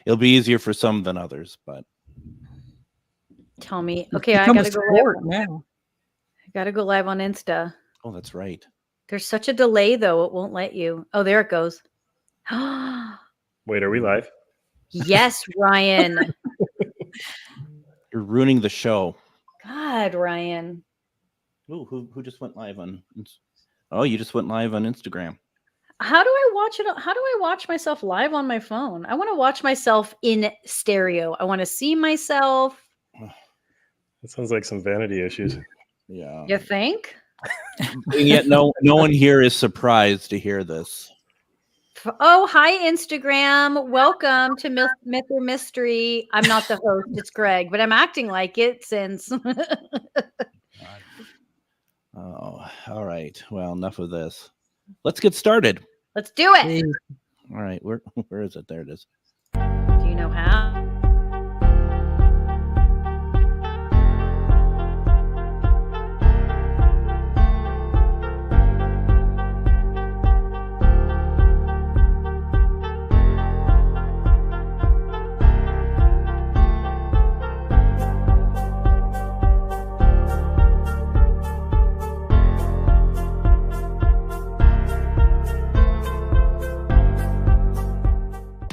It'll be easier for some than others, but tell me. Okay, I gotta go live now. I gotta go live on Insta. Oh, that's right. There's such a delay though, it won't let you. Oh, there it goes. Wait, are we live? Yes, Ryan. You're ruining the show. God, Ryan. Ooh, who just went live on? Oh, you just went live on Instagram. How do I watch it? How do I watch myself live on my phone? I want to watch myself in stereo. I want to see myself. That sounds like some vanity issues. Yeah. You think? And yet no one here is surprised to hear this. Oh, hi, Instagram. Welcome to Myth or Mystery. I'm not the host. It's Greg, but I'm acting like it since. Oh, all right. Well, enough of this. Let's get started. Let's do it. All right. Where is it? There it is. Do you know how?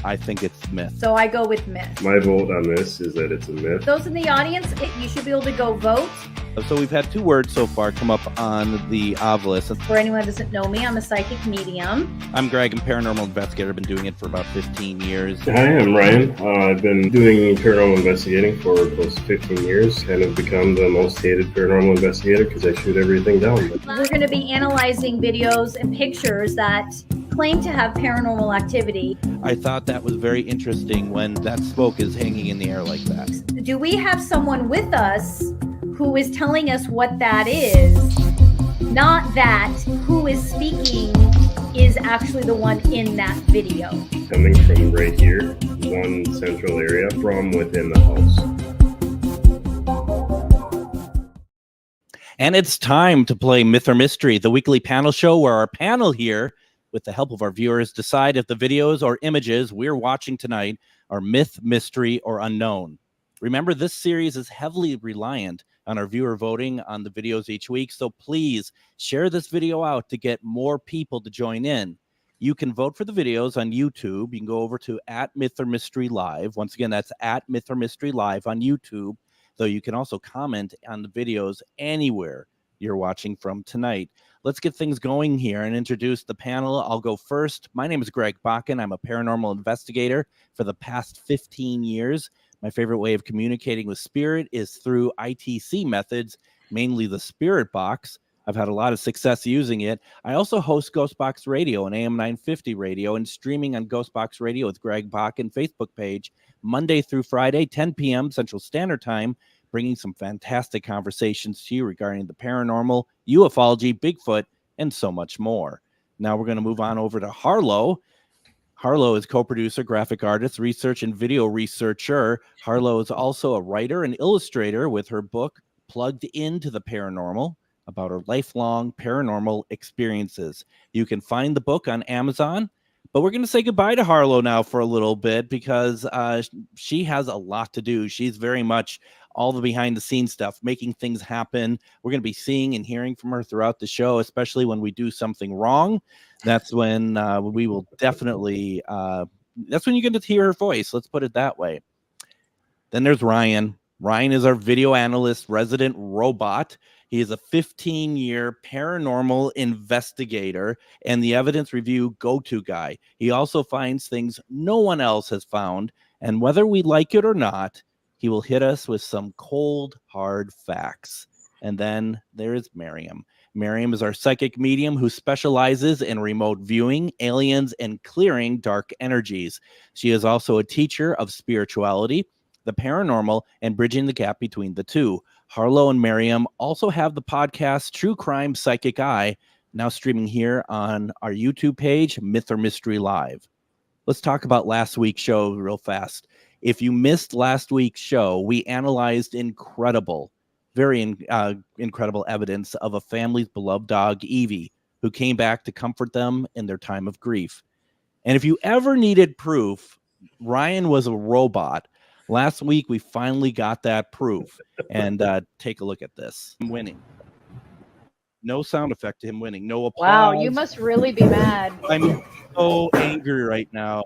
I think it's myth. So I go with myth. My vote on this is that it's a myth. Those in the audience, you should be able to go vote. So we've had 2 words so far come up on the obelisk. For anyone who doesn't know me, I'm a psychic medium. I'm Greg, I'm a paranormal investigator. I've been doing it for about 15 years. Hi, I'm Ryan. I've been doing paranormal investigating for close to 15 years. Kind of become the most hated paranormal investigator because I shoot everything down. We're going to be analyzing videos and pictures that claim to have paranormal activity. I thought that was very interesting when that smoke is hanging in the air like that. Do we have someone with us who is telling us what that is? Not that who is speaking is actually the one in that video. Coming from right here, one central area from within the house. And it's time to play Myth or Mystery, the weekly panel show where our panel here, with the help of our viewers, decide if the videos or images we're watching tonight are myth, mystery, or unknown. Remember, this series is heavily reliant on our viewer voting on the videos each week, so please share this video out to get more people to join in. You can vote for the videos on YouTube. You can go over to @mythormysterylive. Once again, that's @mythormysterylive on YouTube, though you can also comment on the videos anywhere you're watching from tonight. Let's get things going here and introduce the panel. I'll go first. My name is Greg Bakken. I'm a paranormal investigator for the past 15 years. My favorite way of communicating with spirit is through ITC methods, mainly the Spirit Box. I've had a lot of success using it. I also host Ghostbox Radio on AM 950 radio and streaming on Ghostbox Radio with Greg Bakken Facebook page Monday through Friday, 10 p.m. Central Standard Time, bringing some fantastic conversations to you regarding the paranormal, ufology, Bigfoot, and so much more. Now we're going to move on over to Harlow. Harlow is co-producer, graphic artist, research and video researcher. Harlow is also a writer and illustrator with her book, Plugged Into the Paranormal, about her lifelong paranormal experiences. You can find the book on Amazon, but we're going to say goodbye to Harlow now for a little bit because she has a lot to do. She's very much all the behind the scenes stuff, making things happen. We're going to be seeing and hearing from her throughout the show, especially when we do something wrong. That's when we will definitely, that's when you get to hear her voice. Let's put it that way. Then there's Ryan. Ryan is our video analyst, resident robot. He is a 15-year paranormal investigator and the evidence review go-to guy. He also finds things no one else has found, and whether we like it or not, he will hit us with some cold, hard facts. And then there is Miriam. Miriam is our psychic medium who specializes in remote viewing, aliens, and clearing dark energies. She is also a teacher of spirituality, the paranormal, and bridging the gap between the two. Harlow and Miriam also have the podcast True Crime Psychic Eye, now streaming here on our YouTube page, Myth or Mystery Live. Let's talk about last week's show real fast. If you missed last week's show, we analyzed incredible, very incredible evidence of a family's beloved dog, Evie, who came back to comfort them in their time of grief. And if you ever needed proof Ryan was a robot. Last week, we finally got that proof. And take a look at this. I'm winning. No sound effect to him winning. No applause. Wow, you must really be mad. I'm so angry right now.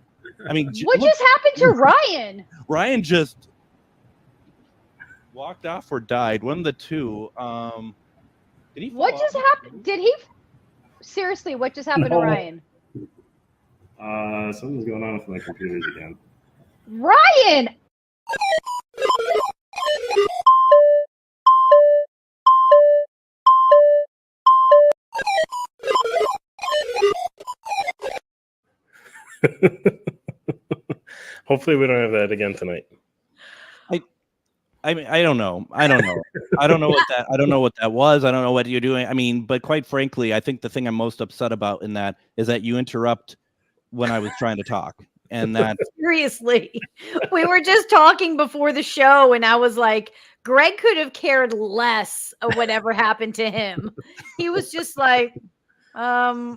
I mean, what just happened to Ryan? Ryan just walked off or died. One of the two. Did he? What just happened? Did he? Seriously, what just happened to Ryan? Something's going on with my computers again. Ryan! Hopefully we don't have that again tonight. I mean, I don't know. I don't know what that was. I don't know what you're doing. I mean, but quite frankly, I think the thing I'm most upset about in that is that you interrupt when I was trying to talk. And that seriously, we were just talking before the show, and I was like, Greg could have cared less of whatever happened to him. He was just like, well,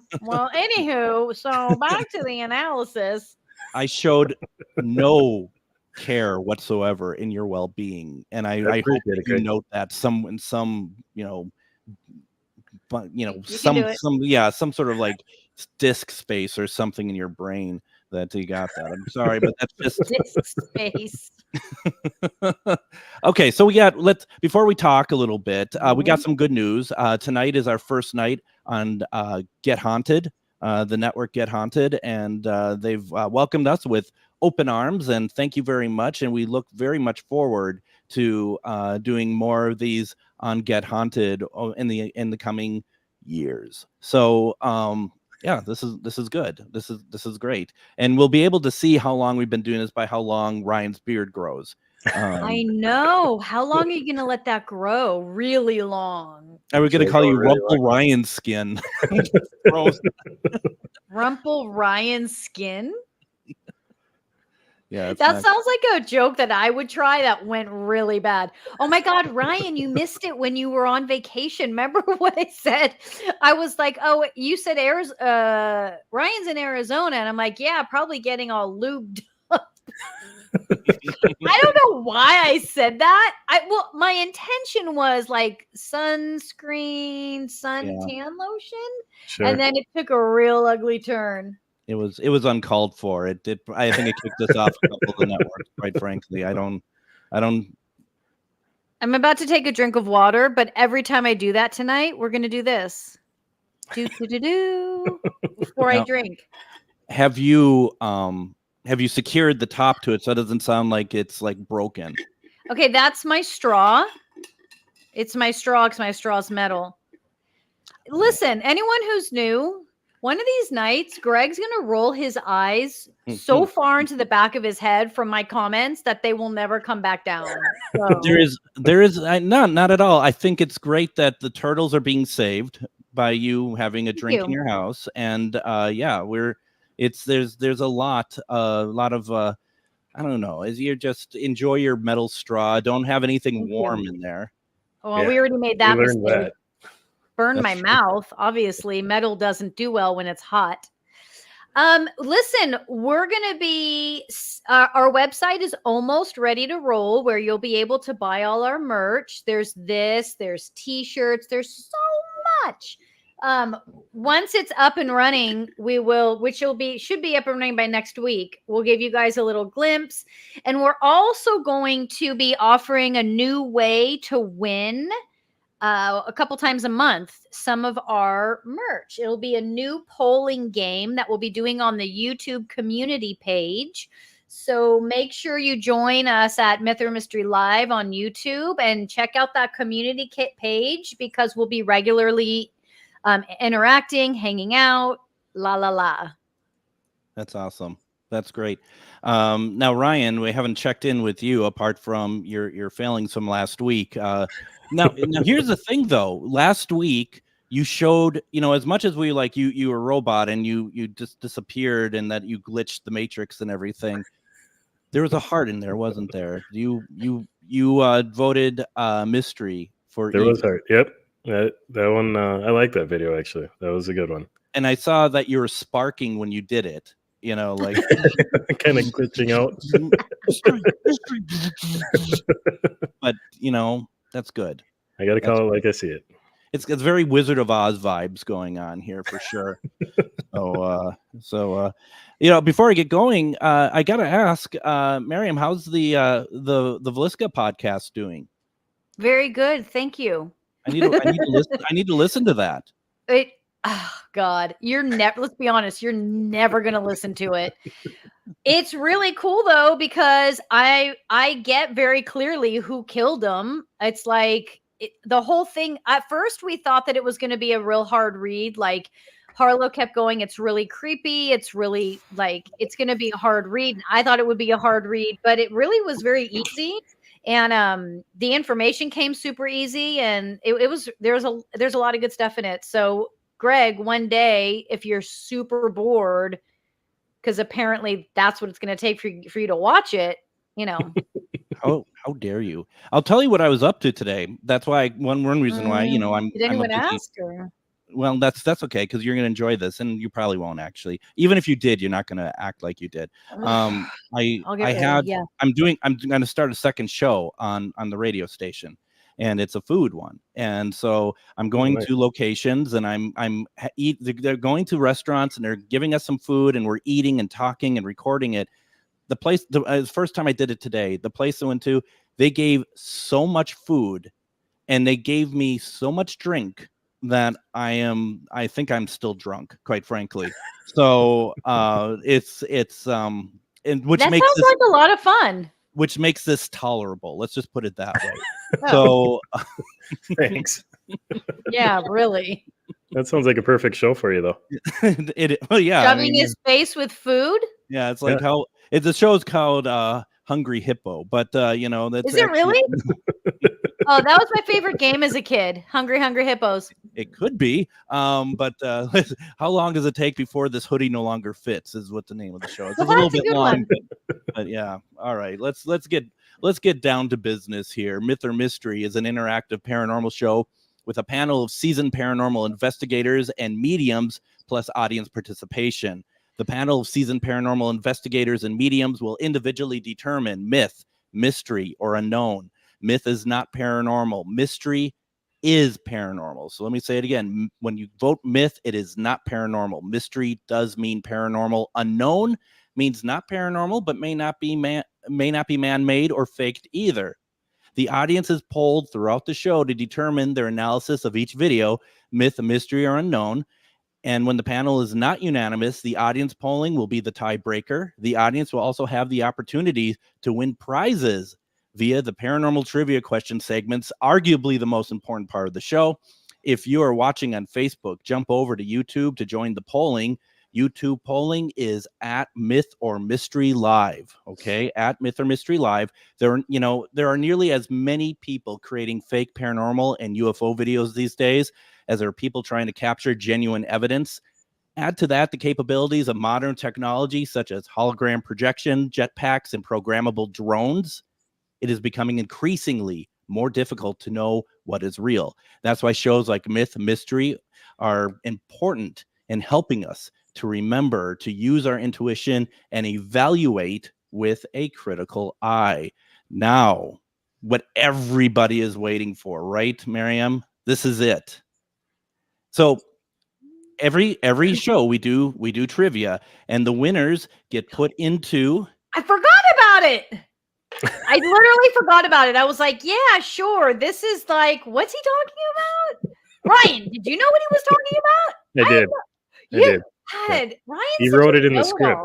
anywho, so back to the analysis. I showed no care whatsoever in your well-being, and I hope that you note that some some sort of like disk space or something in your brain that you got that. I'm sorry, but that's just disk space. Okay, so before we talk a little bit, we got some good news. Tonight is our first night on Get Haunted, the network Get Haunted, and they've welcomed us with open arms, and thank you very much. And we look very much forward to doing more of these on Get Haunted in the coming years. So yeah, this is good. This is great, and we'll be able to see how long we've been doing this by how long Ryan's beard grows. I know. How long are you going to let that grow? Really long. I was going to call you Rumple Ryan Skin. Rumple Ryan Skin? Yeah, that sounds like a joke that I would try that went really bad. Oh my God, Ryan, you missed it when you were on vacation. Remember what I said? I was like, oh, you said Ryan's in Arizona. And I'm like, yeah, probably getting all lubed up. I don't know why I said that. Well, my intention was like sunscreen, suntan lotion. Sure. And then it took a real ugly turn. It was uncalled for. I think it kicked us off a couple of the networks, quite frankly. I'm about to take a drink of water, but every time I do that tonight, we're going to do this. Before I drink. Have you secured the top to it so it doesn't sound like it's like broken? Okay, that's my straw. It's my straw because my straw's metal. Listen, anyone who's new, one of these nights, Greg's going to roll his eyes so far into the back of his head from my comments that they will never come back down. So. There is not at all. I think it's great that the turtles are being saved by you having a drink in your house. And yeah, there's a lot of I don't know, as you just enjoy your metal straw. Don't have anything warm in there. Well, we already made that mistake. Burn my mouth. Obviously, metal doesn't do well when it's hot. Listen, we're going to be, our website is almost ready to roll where you'll be able to buy all our merch. There's t-shirts. There's so much. Once it's up and running, should be up and running by next week. We'll give you guys a little glimpse. And we're also going to be offering a new way to win a couple times a month some of our merch. It'll be a new polling game that we'll be doing on the YouTube community page. So make sure you join us at Mythormystery Live on YouTube and check out that community page because we'll be regularly interacting, hanging out, la. That's awesome. That's great. Now, Ryan, we haven't checked in with you apart from your failings from last week. Now, here's the thing, though. Last week, you showed, as much as we like you were a robot and you just disappeared and that you glitched the Matrix and everything. There was a heart in there, wasn't there? You voted mystery for. There was heart. Yep. That one. I like that video actually. That was a good one. And I saw that you were sparking when you did it. you know, like kind of glitching out. But you know, that's good. I got to call it like I see it. It's very Wizard of Oz vibes going on here for sure. So you know, before I get going, I gotta ask, Miriam, how's the Vliska podcast doing? Very good, thank you. I need to listen to that. Oh God, let's be honest, you're never gonna listen to it. It's really cool though, because I get very clearly who killed him. It's like the whole thing. At first, we thought that it was going to be a real hard read. Like Harlow kept going, it's really creepy. It's really like it's going to be a hard read. And I thought it would be a hard read, but it really was very easy. And the information came super easy, and there's a lot of good stuff in it. So Greg, one day, if you're super bored, because apparently that's what it's going to take for you to watch it, you know. How dare you? I'll tell you what I was up to today. That's why one reason why, you know, Did anyone ask? Or? Well, that's okay, because you're going to enjoy this, and you probably won't actually. Even if you did, you're not going to act like you did. I'm going to start a second show on the radio station, and it's a food one. And so I'm going to locations, and they're going to restaurants, and they're giving us some food, and we're eating and talking and recording it. The place, the first time I did it today, the place I went to, they gave so much food and they gave me so much drink that I think I'm still drunk, quite frankly. So it's and which that makes sounds like a lot of fun. Which makes this tolerable. Let's just put it that way. So thanks. Yeah, really. That sounds like a perfect show for you, though. Well, yeah. Shoving his face with food. Yeah, it's like how the show's called Hungry Hippo, but you know, that's is it really? Oh, that was my favorite game as a kid. Hungry Hippos. It could be, but how long does it take before this hoodie no longer fits? Is what the name of the show is. It's a little bit long, but yeah. All right, let's get down to business here. Myth or Mystery is an interactive paranormal show with a panel of seasoned paranormal investigators and mediums, plus audience participation. The panel of seasoned paranormal investigators and mediums will individually determine myth, mystery, or unknown. Myth is not paranormal. Mystery is paranormal. So let me say it again. When you vote myth, it is not paranormal. Mystery does mean paranormal. Unknown means not paranormal, but may not be man-made or faked either. The audience is polled throughout the show to determine their analysis of each video, myth, mystery, or unknown. And when the panel is not unanimous, the audience polling will be the tiebreaker. The audience will also have the opportunity to win prizes via the paranormal trivia question segments, arguably the most important part of the show. If you are watching on Facebook, jump over to YouTube to join the polling. YouTube polling is at Myth or Mystery Live. Okay, at Myth or Mystery Live. There are nearly as many people creating fake paranormal and UFO videos these days as there are people trying to capture genuine evidence. Add to that the capabilities of modern technology such as hologram projection, jetpacks, and programmable drones. It is becoming increasingly more difficult to know what is real. That's why shows like Myth, Mystery are important in helping us to remember to use our intuition and evaluate with a critical eye. Now, what everybody is waiting for, right, Miriam? This is it. So every show we do trivia, and the winners get put into. I forgot about it. I literally forgot about it. I was like, yeah, sure. This is like, what's he talking about? Ryan, did you know what he was talking about? I did. Ryan, he wrote it in the script.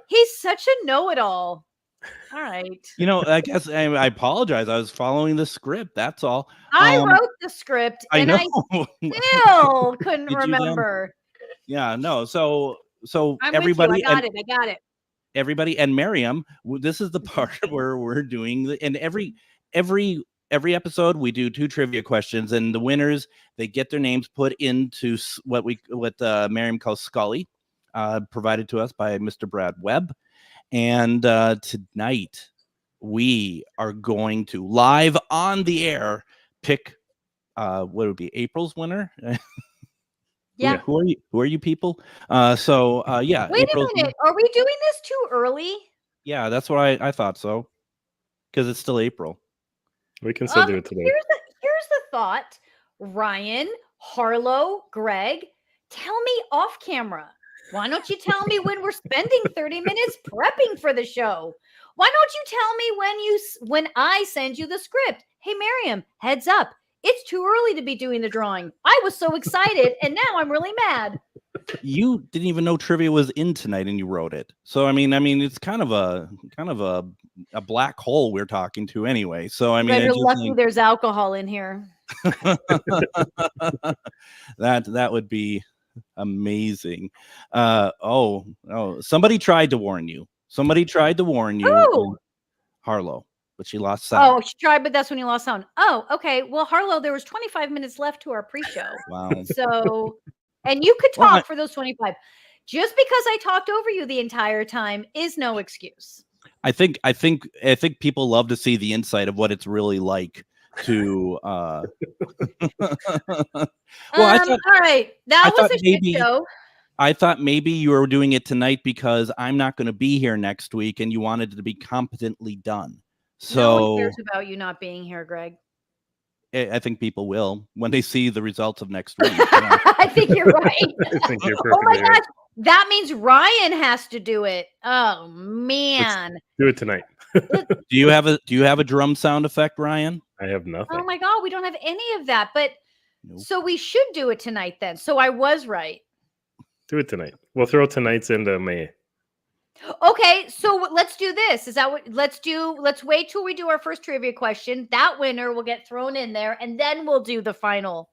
He's such a know-it-all. All right. You know, I guess I apologize. I was following the script. That's all. I wrote the script, and I still couldn't remember. Yeah, no. So I'm everybody, I got it. Everybody, and Miriam, this is the part where we're doing and every episode we do 2 trivia questions, and the winners, they get their names put into what Miriam calls Scully, provided to us by Mr. Brad Webb. And tonight we are going to live on the air pick what would be April's winner. Yeah. Who are you? Who are you people? Yeah. Wait a minute. Are we doing this too early? Yeah, that's what I thought so. Because it's still April. We can still do it today. Here's the thought. Ryan, Harlow, Greg, tell me off camera. Why don't you tell me when we're spending 30 minutes prepping for the show? Why don't you tell me when I send you the script? Hey, Miriam, heads up. It's too early to be doing the drawing. I was so excited, and now I'm really mad. You didn't even know trivia was in tonight, and you wrote it. So I mean, it's kind of a black hole we're talking to anyway. So I mean, you're lucky there's alcohol in here. that would be amazing. Somebody tried to warn you. Who? Harlow, but she lost sound. Oh, she tried, but that's when you lost sound. Oh, okay. Well, Harlow, there was 25 minutes left to our pre-show. Wow. So, and you could talk for those 25. Just because I talked over you the entire time is no excuse. I think people love to see the insight of what it's really like to all right, that was a shit show. I thought maybe you were doing it tonight because I'm not going to be here next week and you wanted it to be competently done. So no one cares about you not being here, Greg. I think people will when they see the results of next week. I think you're right. I think you're perfectly right. Gosh, that means Ryan has to do it. Oh man. Let's do it tonight. Do you have a drum sound effect, Ryan? I have nothing. Oh my God, we don't have any of that. But nope. So we should do it tonight then. So I was right. Do it tonight. We'll throw tonight's into May. Okay, so let's do this. Is that what let's wait till we do our first trivia question. That winner will get thrown in there, and then we'll do the final.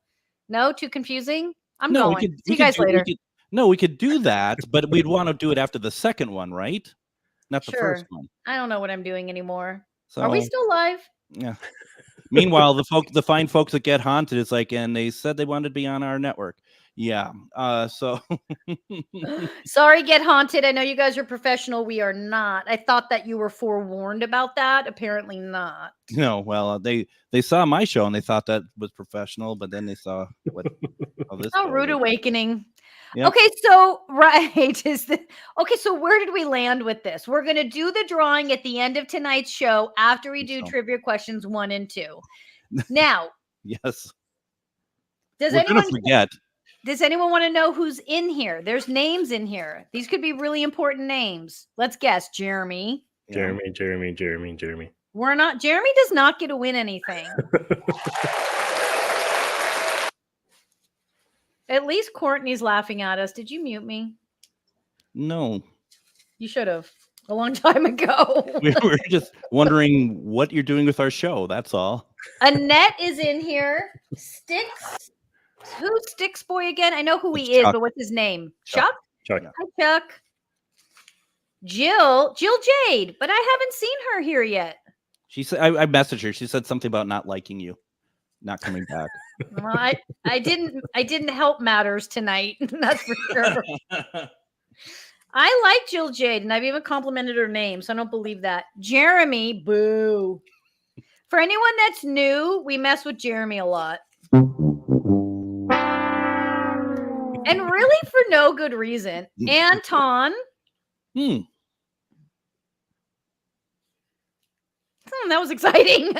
No, too confusing? I'm going. See you guys later. We could do that, but we'd want to do it after the second one, right? Not the first one. I don't know what I'm doing anymore. So, are we still live? Yeah. Meanwhile, the fine folks at Get Haunted is like, and they said they wanted to be on our network. Yeah. So sorry, Get Haunted. I know you guys are professional. We are not. I thought that you were forewarned about that. Apparently not. No, well, they saw my show and they thought that was professional, but then they saw what rude awakening. Yep. Okay, so so where did we land with this? We're gonna do the drawing at the end of tonight's show after we do trivia questions 1 and 2. Now, yes. Does anyone want to know who's in here? There's names in here. These could be really important names. Let's guess. Jeremy. Jeremy. We're not. Jeremy does not get to win anything. At least Courtney's laughing at us. Did you mute me? No. You should have a long time ago. We were just wondering what you're doing with our show. That's all. Annette is in here. Sticks. Who's Sticks Boy again? I know who he is, but what's his name? Chuck? Chuck. Hi, Chuck. Jill Jade, but I haven't seen her here yet. She said I messaged her. She said something about not liking you, not coming back. Well, I didn't help matters tonight. That's for sure. I like Jill Jade, and I've even complimented her name, so I don't believe that. Jeremy, boo. For anyone that's new, we mess with Jeremy a lot. And really for no good reason. Anton. That was exciting.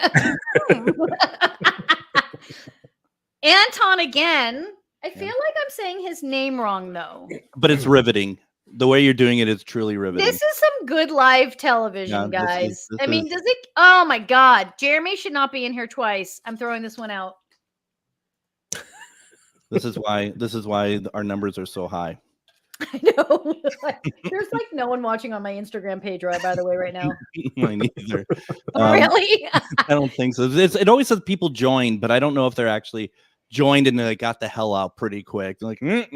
Anton again. I feel like I'm saying his name wrong, though. But it's riveting. The way you're doing it is truly riveting. This is some good live television, guys. Does it? Oh, my God. Jeremy should not be in here twice. I'm throwing this one out. This is why our numbers are so high. I know. There's like no one watching on my Instagram page, by the way, right now. Mine either. Really? I don't think so. It always says people joined, but I don't know if they're actually joined and they got the hell out pretty quick. They're like, nope.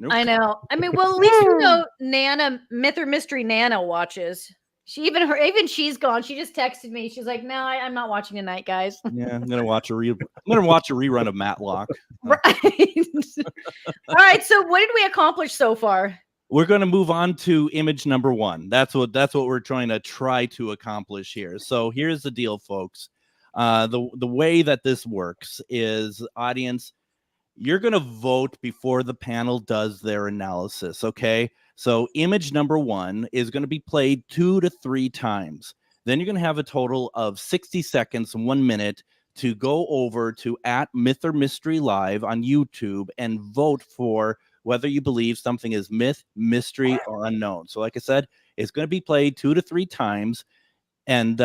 I know. I mean, well, at least you know Nana, Myth or Mystery Nana watches. Even she's gone. She just texted me. She's like, "No, I'm not watching tonight, guys." Yeah, I'm gonna watch a rerun of Matlock. Right. All right. So, what did we accomplish so far? We're gonna move on to image number 1. That's what we're trying to accomplish here. So here's the deal, folks. The way that this works is, audience, you're going to vote before the panel does their analysis. Okay. So image number 1 is going to be played 2 to 3 times. Then you're going to have a total of 60 seconds, 1 minute to go over to @mythormystery live on YouTube and vote for whether you believe something is myth, mystery, or unknown. So like I said, it's going to be played 2 to 3 times. And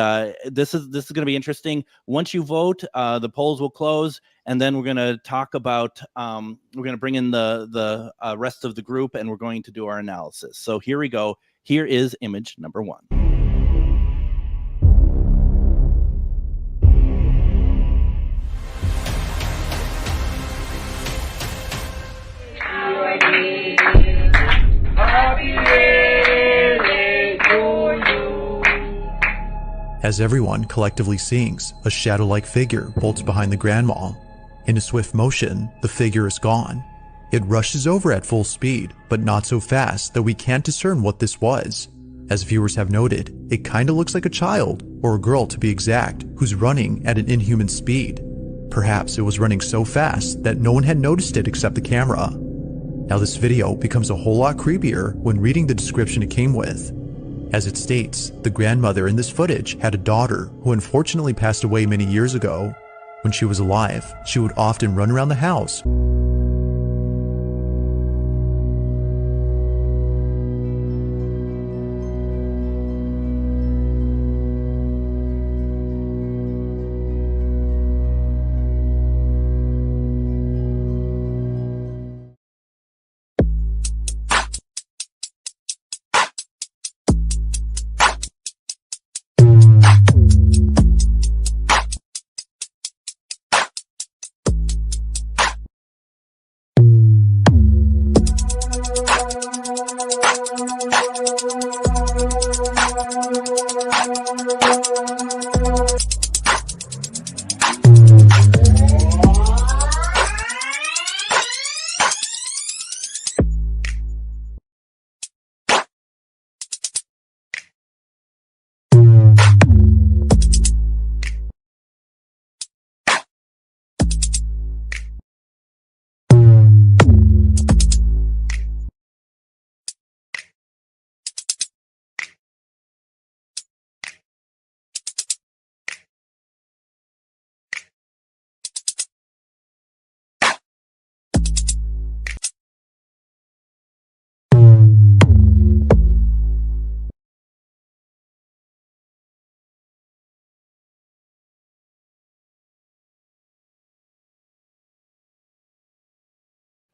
this is going to be interesting. Once you vote, the polls will close, and then we're going to talk about. We're going to bring in the rest of the group, and we're going to do our analysis. So here we go. Here is image number 1. As everyone collectively sings, a shadow-like figure bolts behind the grandma. In a swift motion, the figure is gone. It rushes over at full speed, but not so fast that we can't discern what this was. As viewers have noted, it kinda looks like a child, or a girl to be exact, who's running at an inhuman speed. Perhaps it was running so fast that no one had noticed it except the camera. Now this video becomes a whole lot creepier when reading the description it came with. As it states, the grandmother in this footage had a daughter who unfortunately passed away many years ago. When she was alive, she would often run around the house,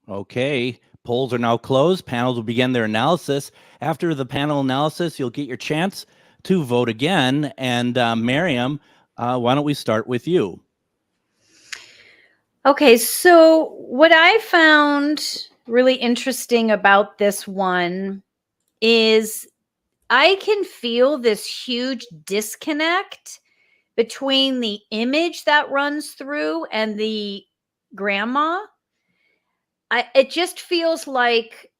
Okay, polls are now closed. Panels will begin their analysis. After the panel analysis, you'll get your chance to vote again. And Miriam, why don't we start with you? Okay, so what I found really interesting about this one is I can feel this huge disconnect between the image that runs through and the grandma. It just feels like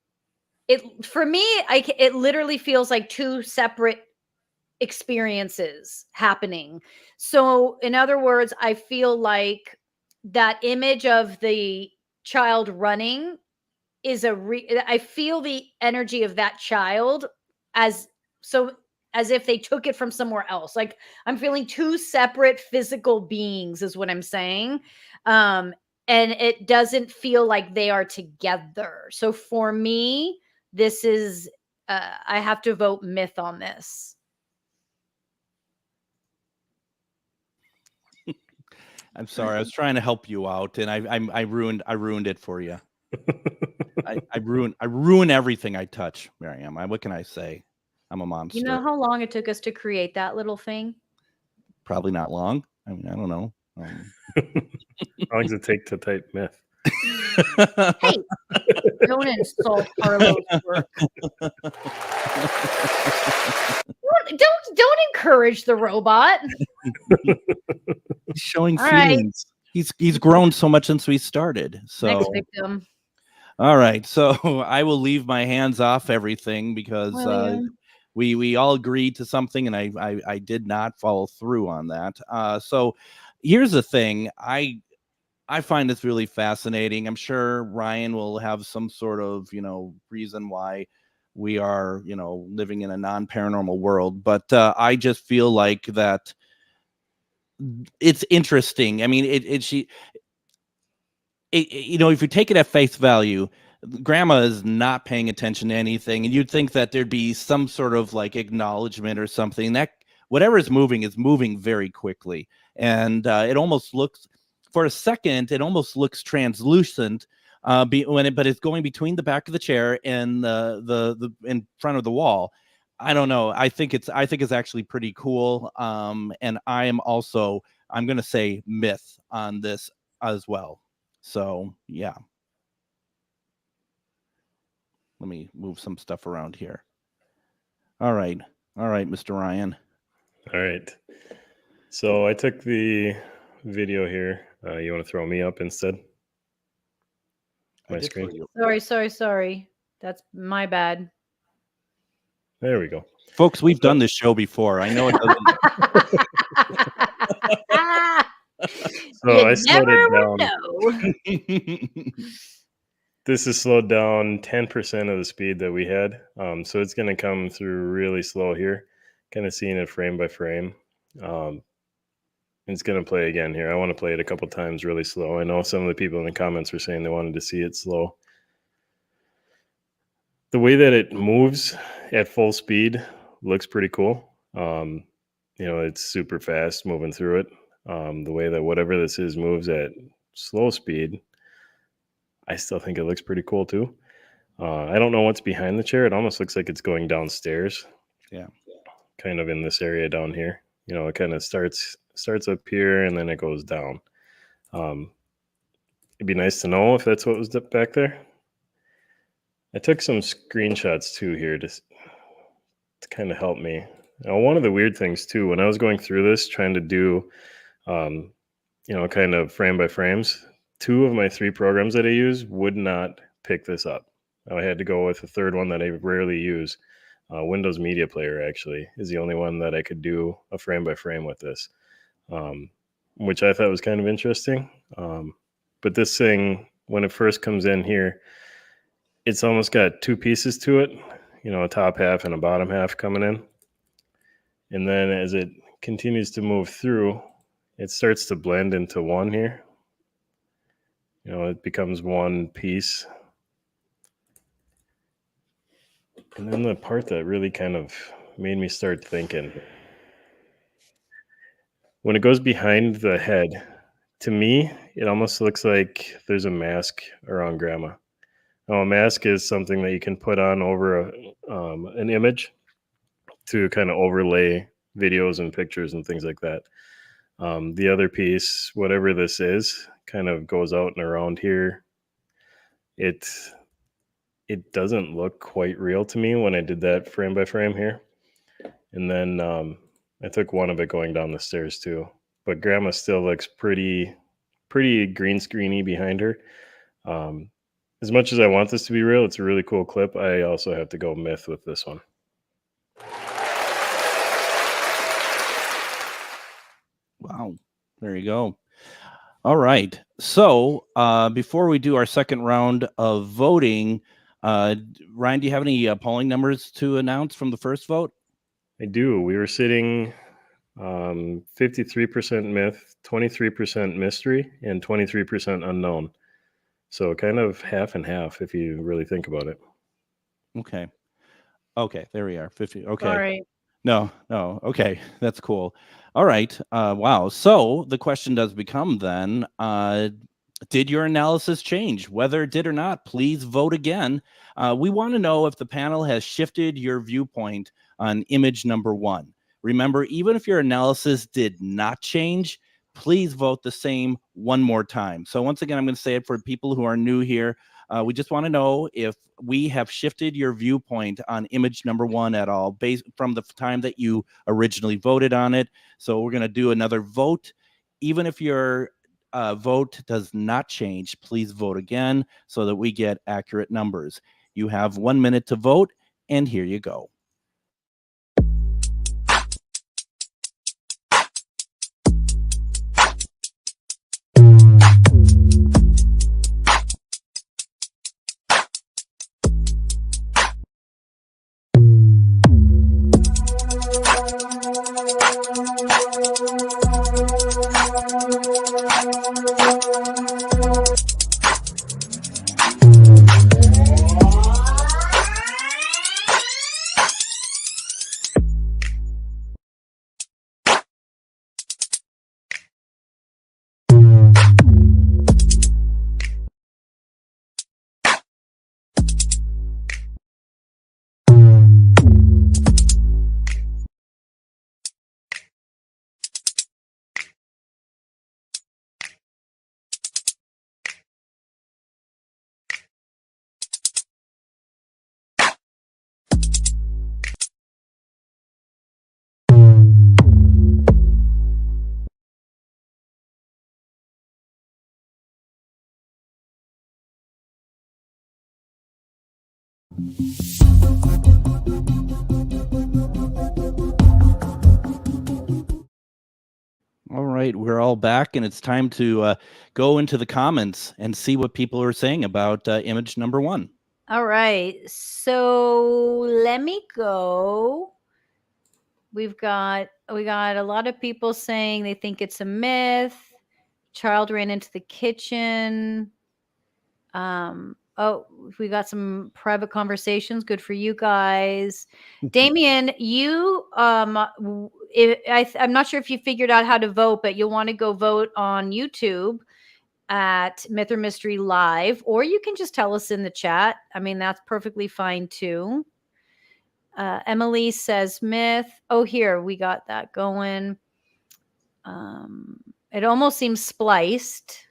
it for me. It literally feels like 2 separate experiences happening. So, in other words, I feel like that image of the child running is I feel the energy of that child as as if they took it from somewhere else. Like I'm feeling 2 separate physical beings is what I'm saying. And it doesn't feel like they are together. So for me, this is I have to vote myth on this. I'm sorry, I was trying to help you out, and I ruined it for you. I ruin everything I touch, Miriam. What can I say? I'm a monster. You know how long it took us to create that little thing? Probably not long. I mean, I don't know. How long does it take to type myth? Hey, don't insult Harlow's work. Don't encourage the robot. He's showing All feelings. Right. He's grown so much since we started. So next victim. All right, so I will leave my hands off everything because we all agreed to something, and I did not follow through on that. So here's the thing: I find this really fascinating. I'm sure Ryan will have some sort of, reason why we are, living in a non-paranormal world. But I just feel like that it's interesting. I mean, if you take it at face value, grandma is not paying attention to anything, and you'd think that there'd be some sort of like acknowledgement or something. That whatever is moving very quickly, and it almost looks, for a second, it almost looks translucent, but it's going between the back of the chair and the in front of the wall. I don't know. I think it's actually pretty cool. And I'm going to say myth on this as well. So yeah. Let me move some stuff around here. All right, Mr. Ryan. All right. So I took the video here. You want to throw me up instead? My screen. Sorry. That's my bad. There we go. Folks, we've done this show before. I know it doesn't. So I slowed it down. This is slowed down 10% of the speed that we had. So it's going to come through really slow here. Kind of seeing it frame by frame. It's going to play again here. I want to play it a couple times really slow. I know some of the people in the comments were saying they wanted to see it slow. The way that it moves at full speed looks pretty cool. It's super fast moving through it. The way that whatever this is moves at slow speed, I still think it looks pretty cool too. I don't know what's behind the chair. It almost looks like it's going downstairs. Yeah. Kind of in this area down here. It kind of starts up here and then it goes down. It'd be nice to know if that's what was back there. I took some screenshots too here to kind of help me. Now, one of the weird things too, when I was going through this, trying to do, kind of frame by frames, 2 of my 3 programs that I use would not pick this up. I had to go with a third one that I rarely use. Windows Media Player actually is the only one that I could do a frame by frame with this, which I thought was kind of interesting. But this thing, when it first comes in here, it's almost got 2 pieces to it, a top half and a bottom half coming in. And then as it continues to move through, it starts to blend into one here. It becomes one piece. And then the part that really kind of made me start thinking, when it goes behind the head, to me, it almost looks like there's a mask around grandma. Now, a mask is something that you can put on over an image to kind of overlay videos and pictures and things like that. The other piece, whatever this is, kind of goes out and around here. It doesn't look quite real to me when I did that frame by frame here. And then I took one of it going down the stairs too. But grandma still looks pretty green screeny behind her. As much as I want this to be real, it's a really cool clip. I also have to go myth with this one. Wow. There you go. All right. So before we do our second round of voting, Ryan, do you have any polling numbers to announce from the first vote? I do. We were sitting 53% myth, 23% mystery, and 23% unknown. So kind of half and half if you really think about it. Okay. There we are. 50. Okay. Sorry. No. Okay. That's cool. All right. Wow. So the question does become then, did your analysis change? Whether it did or not, please vote again. We want to know if the panel has shifted your viewpoint on image number 1. Remember, even if your analysis did not change, please vote the same one more time. So once again, I'm going to say it for people who are new here. We just want to know if we have shifted your viewpoint on image number 1 at all, based from the time that you originally voted on it. So we're going to do another vote. Even if your vote does not change, please vote again so that we get accurate numbers. You have 1 minute to vote, and here you go. All right, we're all back, and it's time to go into the comments and see what people are saying about image number 1. All right, so let me go. We got a lot of people saying they think it's a myth. Child ran into the kitchen. Oh, we got some private conversations. Good for you guys. Damien, you I'm not sure if you figured out how to vote, but you'll want to go vote on YouTube at Myth or Mystery Live, or you can just tell us in the chat. I mean, that's perfectly fine too. Emily says myth. Oh, here we got that going. It almost seems spliced.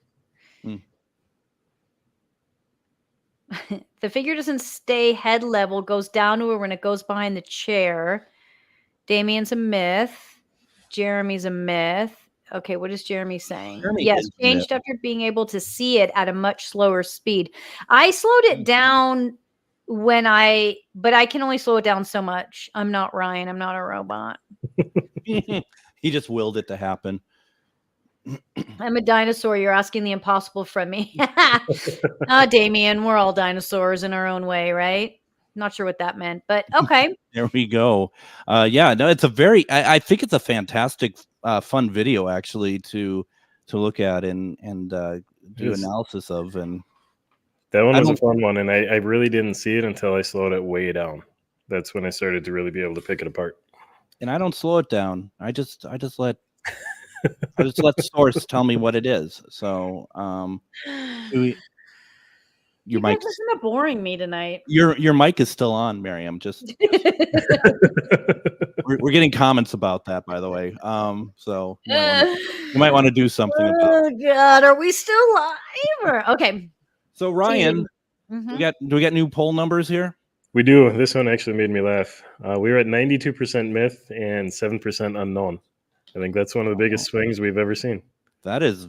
The figure doesn't stay head level, goes down to her when it goes behind the chair. Damien's a myth. Jeremy's a myth. Okay, what is Jeremy saying? Jeremy yes, changed after being able to see it at a much slower speed. I slowed it down but I can only slow it down so much. I'm not Ryan. I'm not a robot. He just willed it to happen. I'm a dinosaur. You're asking the impossible from me. Damien, we're all dinosaurs in our own way, right? Not sure what that meant, but okay. There we go. Yeah, no, it's a very, I think it's a fantastic, fun video actually to look at and do analysis of. And that one was a fun one, and I really didn't see it until I slowed it way down. That's when I started to really be able to pick it apart. And I don't slow it down. I just let the source tell me what it is. So, your mic is boring me tonight. Your mic is still on, Miriam. Just we're getting comments about that, by the way. So you might want to do something about it. Oh God, are we still live? Okay. So Ryan, do we got new poll numbers here? We do. This one actually made me laugh. We were at 92% myth and 7% unknown. I think that's one of the biggest swings we've ever seen. That is,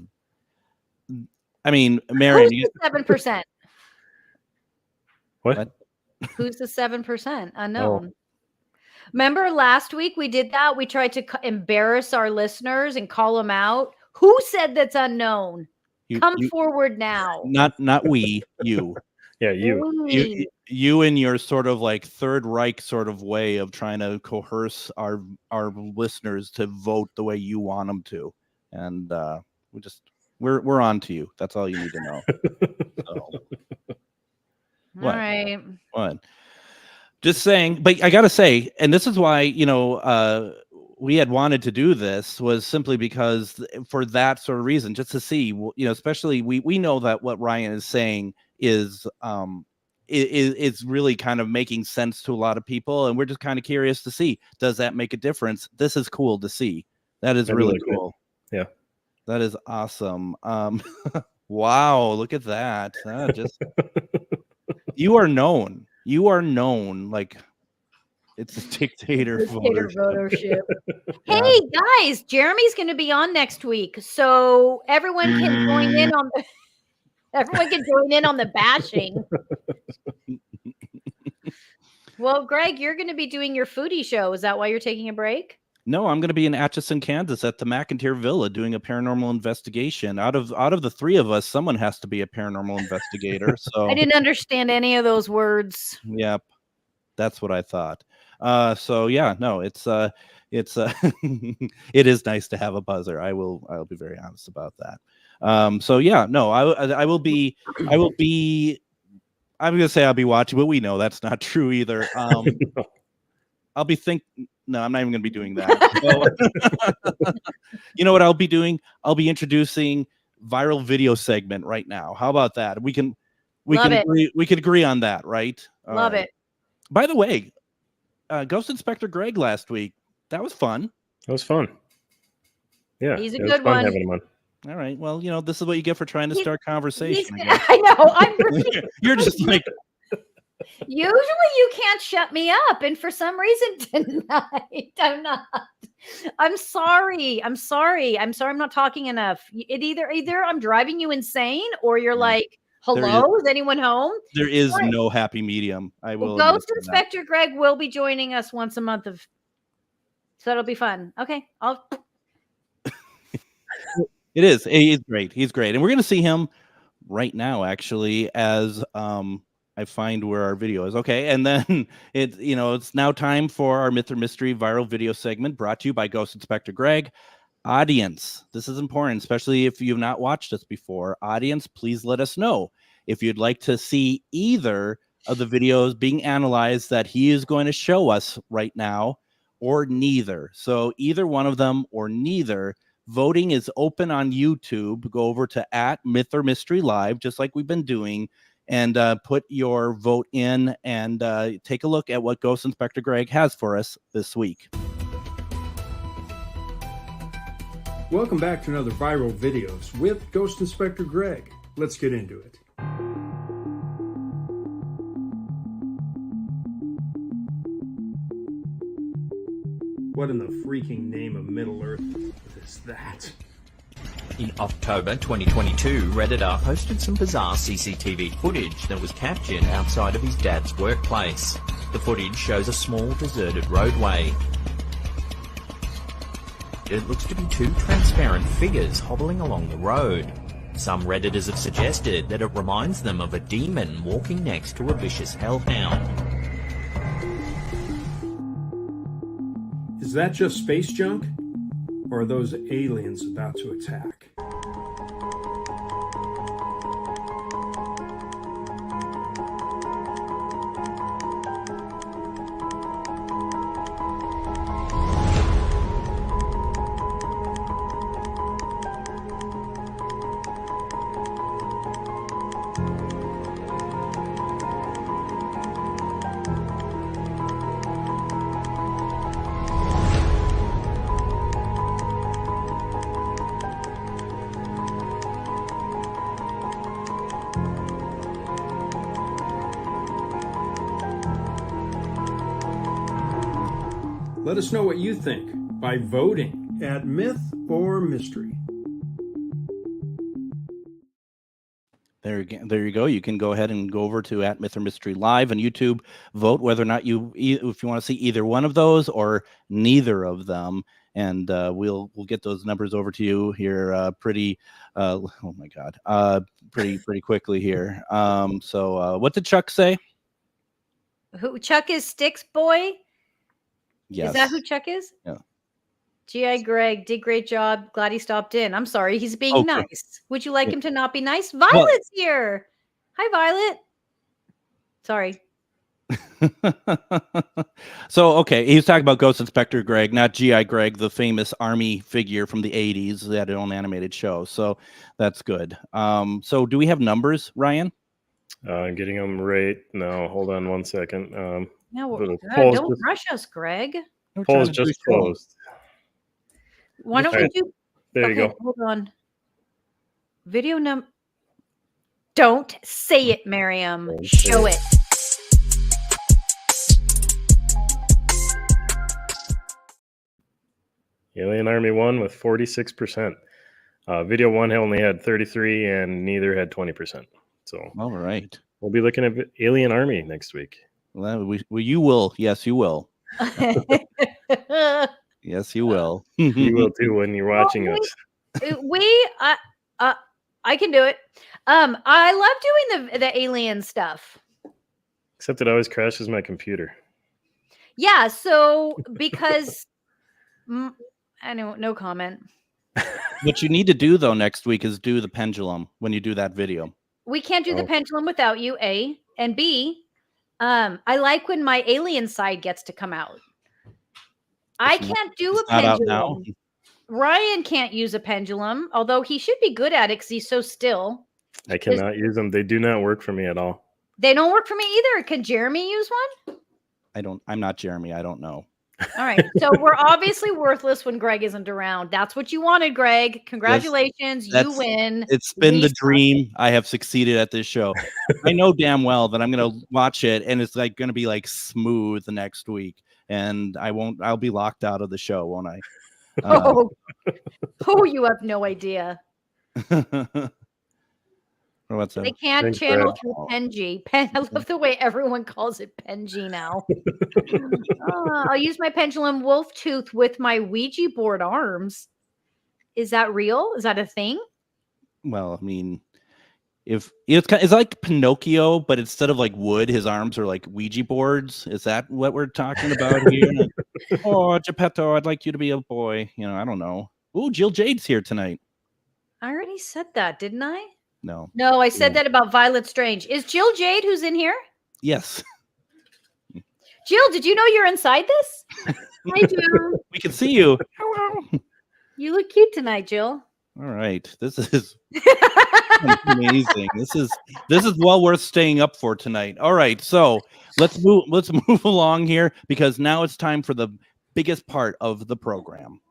I mean, Marion, who's the 7%? What? Who's the 7% unknown? Oh. Remember last week we did that? We tried to embarrass our listeners and call them out. Who said that's unknown? Come forward now. Not we, you. Yeah, you. You in your sort of like Third Reich sort of way of trying to coerce our listeners to vote the way you want them to, and we're on to you. That's all you need to know. So, all right. What? Just saying, but I gotta say, and this is why we had wanted to do this was simply because for that sort of reason, just to see, especially we know that what Ryan is saying is really kind of making sense to a lot of people, and we're just kind of curious to see, does that make a difference? This is cool to see. That'd really cool. Yeah, that is awesome. Wow, look at that. You are known like it's a dictator photoshop. Hey guys, Jeremy's going to be on next week, so everyone can join in on the bashing. Well, Greg, you're going to be doing your foodie show. Is that why you're taking a break? No, I'm going to be in Atchison, Kansas at the McIntyre Villa doing a paranormal investigation. Out of the three of us, someone has to be a paranormal investigator. So I didn't understand any of those words. Yep. That's what I thought. So yeah, no, it's it is nice to have a buzzer. I'll be very honest about that. So yeah, no, I will be I'm gonna say I'll be watching, but we know that's not true either. I'll be no, I'm not even gonna be doing that. So, you know what I'll be doing? I'll be introducing viral video segment right now. How about that? We can agree on that, right? Love it. By the way, Ghost Inspector Greg last week, that was fun. That was fun. Yeah, he's a good one. Having him on. All right. Well, this is what you get for trying to start conversation. I know. You're just like. Usually you can't shut me up, and for some reason tonight I'm not. I'm sorry. I'm not talking enough. It either I'm driving you insane, or you're like, Hello, is anyone home? There is no happy medium. I will. Ghost Inspector Greg will be joining us once a month so that'll be fun. Okay, It is. He's great. He's great, and we're going to see him right now, actually, as I find where our video is. Okay, and then it's now time for our Myth or Mystery viral video segment, brought to you by Ghost Inspector Greg. Audience, this is important, especially if you've not watched us before. Audience, please let us know if you'd like to see either of the videos being analyzed that he is going to show us right now, or neither. So either one of them or neither. Voting is open on YouTube. Go over to @mythormystery live, just like we've been doing, and put your vote in and take a look at what Ghost Inspector Greg has for us this week. Welcome back to another Viral Videos with Ghost Inspector Greg. Let's get into it. What in the freaking name of Middle Earth is that? In October 2022, Redditor posted some bizarre CCTV footage that was captured outside of his dad's workplace. The footage shows a small deserted roadway. It looks to be two transparent figures hobbling along the road. Some Redditors have suggested that it reminds them of a demon walking next to a vicious hellhound. Is that just space junk? Or are those aliens about to attack? Let us know what you think by voting at Myth or Mystery. There you go. You can go ahead and go over to @Myth or Mystery live on YouTube. Vote whether or not if you want to see either one of those or neither of them, and we'll get those numbers over to you here pretty. Oh my God, pretty quickly here. So what did Chuck say? who Chuck is Sticks Boy? Yes. Is that who Chuck is? Yeah. G.I. Greg did great job. Glad he stopped in. I'm sorry. He's being nice. Would you like him to not be nice? Violet's here. Hi, Violet. Sorry. So, okay. He's talking about Ghost Inspector Greg, not G.I. Greg, the famous army figure from the 80s that had an own animated show. So that's good. So do we have numbers, Ryan? I'm getting them right now. Hold on one second. No, the don't rush us, Greg. Poll's just closed. Why don't we do? There you go. Hold on. Video number. Don't say it, Miriam. Show it. Alien Army 1 with 46%. Video 1 only had 33, and neither had 20%. So, all right, we'll be looking at Alien Army next week. Well, you will. Yes, you will. Yes, you will. You will too when you're watching us. I can do it. I love doing the alien stuff. Except it always crashes my computer. Yeah, so because I know, no comment. What you need to do though next week is do the pendulum when you do that video. We can't do the pendulum without you, A, and B. I like when my alien side gets to come out. I can't do a pendulum. Ryan can't use a pendulum, although he should be good at it because he's so still. I cannot use them. They do not work for me at all. They don't work for me either. Can Jeremy use one? I'm not Jeremy. I don't know. All right. So we're obviously worthless when Greg isn't around. That's what you wanted, Greg. Congratulations. You win. It's been the dream. I have succeeded at this show. I know damn well that I'm going to watch it and it's like going to be like smooth the next week. And I'll be locked out of the show, won't I? Oh, you have no idea. What's They that? can't Thanks, channel Brad. through Penji. I love the way everyone calls it Penji now. I'll use my pendulum wolf tooth with my Ouija board arms. Is that real? Is that a thing? Well, I mean, if it's like Pinocchio, but instead of like wood, his arms are like Ouija boards. Is that what we're talking about here? Like, oh, Geppetto, I'd like you to be a boy. I don't know. Ooh, Jill Jade's here tonight. I already said that, didn't I? No. No, I said that about Violet Strange. Is Jill Jade who's in here? Yes. Jill, did you know you're inside this? Hi, Jill. We can see you. Hello. You look cute tonight, Jill. All right. This is amazing. This is well worth staying up for tonight. All right. So let's move along here, because now it's time for the biggest part of the program.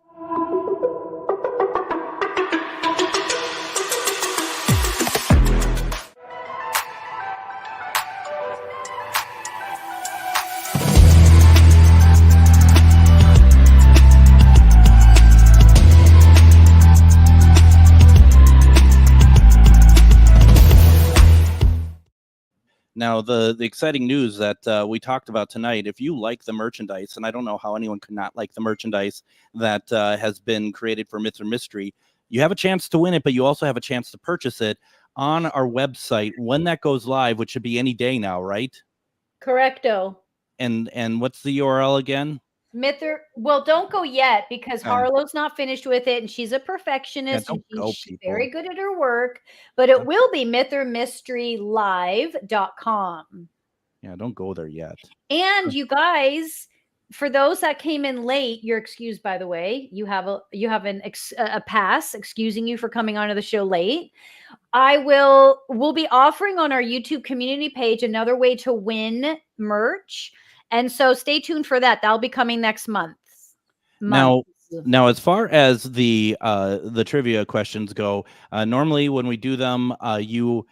Now, the exciting news that we talked about tonight, if you like the merchandise, and I don't know how anyone could not like the merchandise that has been created for Myth or Mystery, you have a chance to win it, but you also have a chance to purchase it on our website when that goes live, which should be any day now, right? Correcto. And what's the URL again? Well, don't go yet, because Harlow's not finished with it, and she's a perfectionist, and she's very good at her work. But it will be mythormysterylive.com. Yeah, don't go there yet. And you guys, for those that came in late, you're excused. By the way, you have a pass excusing you for coming onto the show late. We'll be offering on our YouTube community page another way to win merch. And so stay tuned for that. That'll be coming next month. Now, as far as the trivia questions go, normally when we do them, you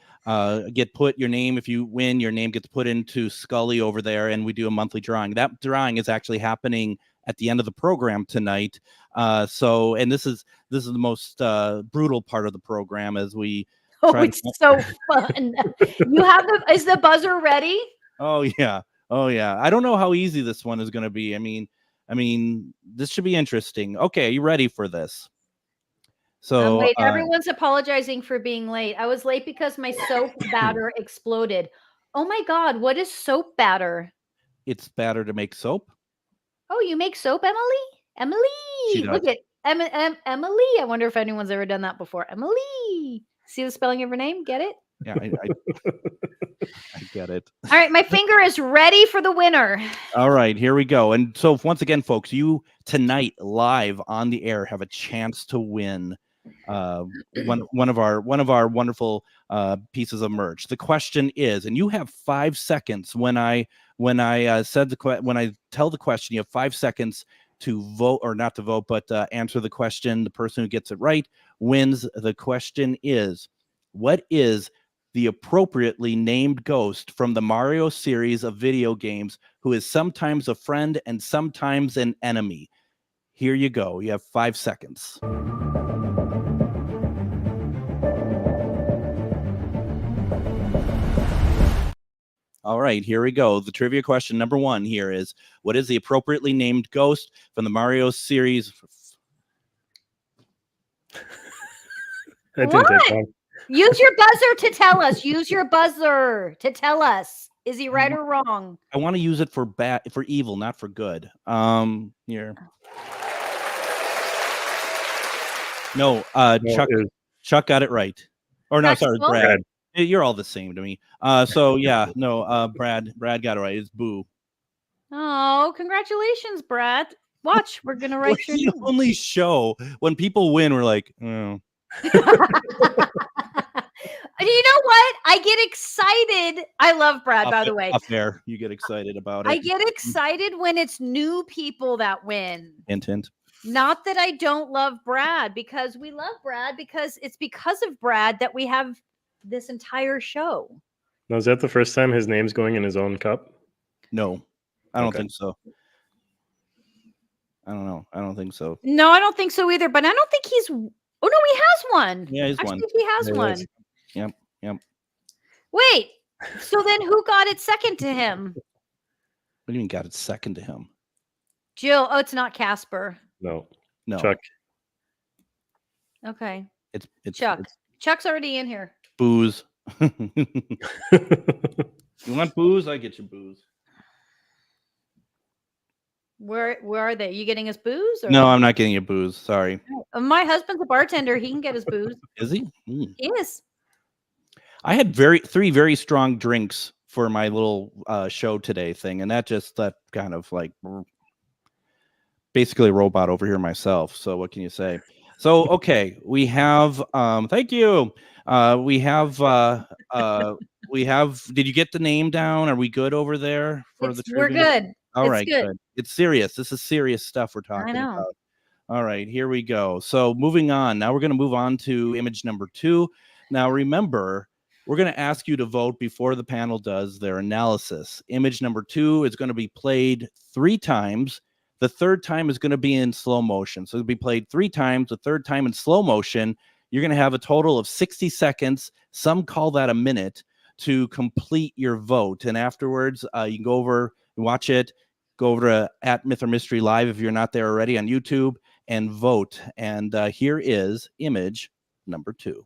get put your name. If you win, your name gets put into Scully over there, and we do a monthly drawing. That drawing is actually happening at the end of the program tonight. And this is the most brutal part of the program as we. It's so fun. Is the buzzer ready? Oh yeah. Oh yeah. I don't know how easy this one is going to be. I mean, this should be interesting. Okay, are you ready for this? So wait, everyone's apologizing for being late. I was late because my soap batter exploded. Oh my God, what is soap batter? It's batter to make soap. Oh, you make soap, Emily? Emily, look at Emily. I wonder if anyone's ever done that before. Emily, see the spelling of her name? Get it? Yeah, I get it. All right, my finger is ready for the winner. All right, here we go. And so once again, folks, you tonight live on the air have a chance to win one of our wonderful pieces of merch. The question is, and you have 5 seconds when I tell the question, you have 5 seconds to vote, or not to vote, but answer the question. The person who gets it right wins. The question is, what is the appropriately named ghost from the Mario series of video games who is sometimes a friend and sometimes an enemy? Here you go. You have 5 seconds. All right, here we go. The trivia question number 1 here is, what is the appropriately named ghost from the Mario series? That didn't take long. Use your buzzer to tell us. Use your buzzer to tell us. Is he right or wrong? I want to use it for evil, not for good. Here. No, Chuck got it right. Or no, sorry, Brad. You're all the same to me. So yeah, no, Brad got it right. It's Boo. Oh, congratulations, Brad. Watch, we're gonna write your name. Only show when people win, we're like, oh. You know what? I get excited. I love Brad, by the way. Up there, you get excited about it. I get excited when it's new people that win. Hint, hint. Not that I don't love Brad, because we love Brad, because it's because of Brad that we have this entire show. Now, is that the first time his name's going in his own cup? No, I don't think so. I don't know. I don't think so. No, I don't think so either. But I don't think he's. Oh no, he has one. Yeah, he's one. He has one. Yep. Wait. So then who got it second to him? What do you mean got it second to him? Jill. Oh, it's not Casper. No. No. Chuck. Okay. It's Chuck. Chuck's already in here. booze. You want booze? I get you booze. Where are they? You getting us booze? Or? No, I'm not getting you booze. Sorry. My husband's a bartender. He can get us booze. Is he? Mm. He is. I had three very strong drinks for my little show today thing, and that kind of like basically a robot over here myself. So what can you say? So okay, we have thank you. We have did you get the name down? Are we good over there for the trivia? We're good. All it's right, good. It's serious. This is serious stuff we're talking about. All right, here we go. So moving on. Now we're going to move on to image number 2. Now remember, we're going to ask you to vote before the panel does their analysis. Image number 2 is going to be played 3 times. The third time is going to be in slow motion. So it'll be played 3 times. The third time in slow motion. You're going to have a total of 60 seconds. Some call that a minute to complete your vote. And afterwards, you can go over and watch it. Go over to @mythormystery live if you're not there already on YouTube and vote. And here is image number 2.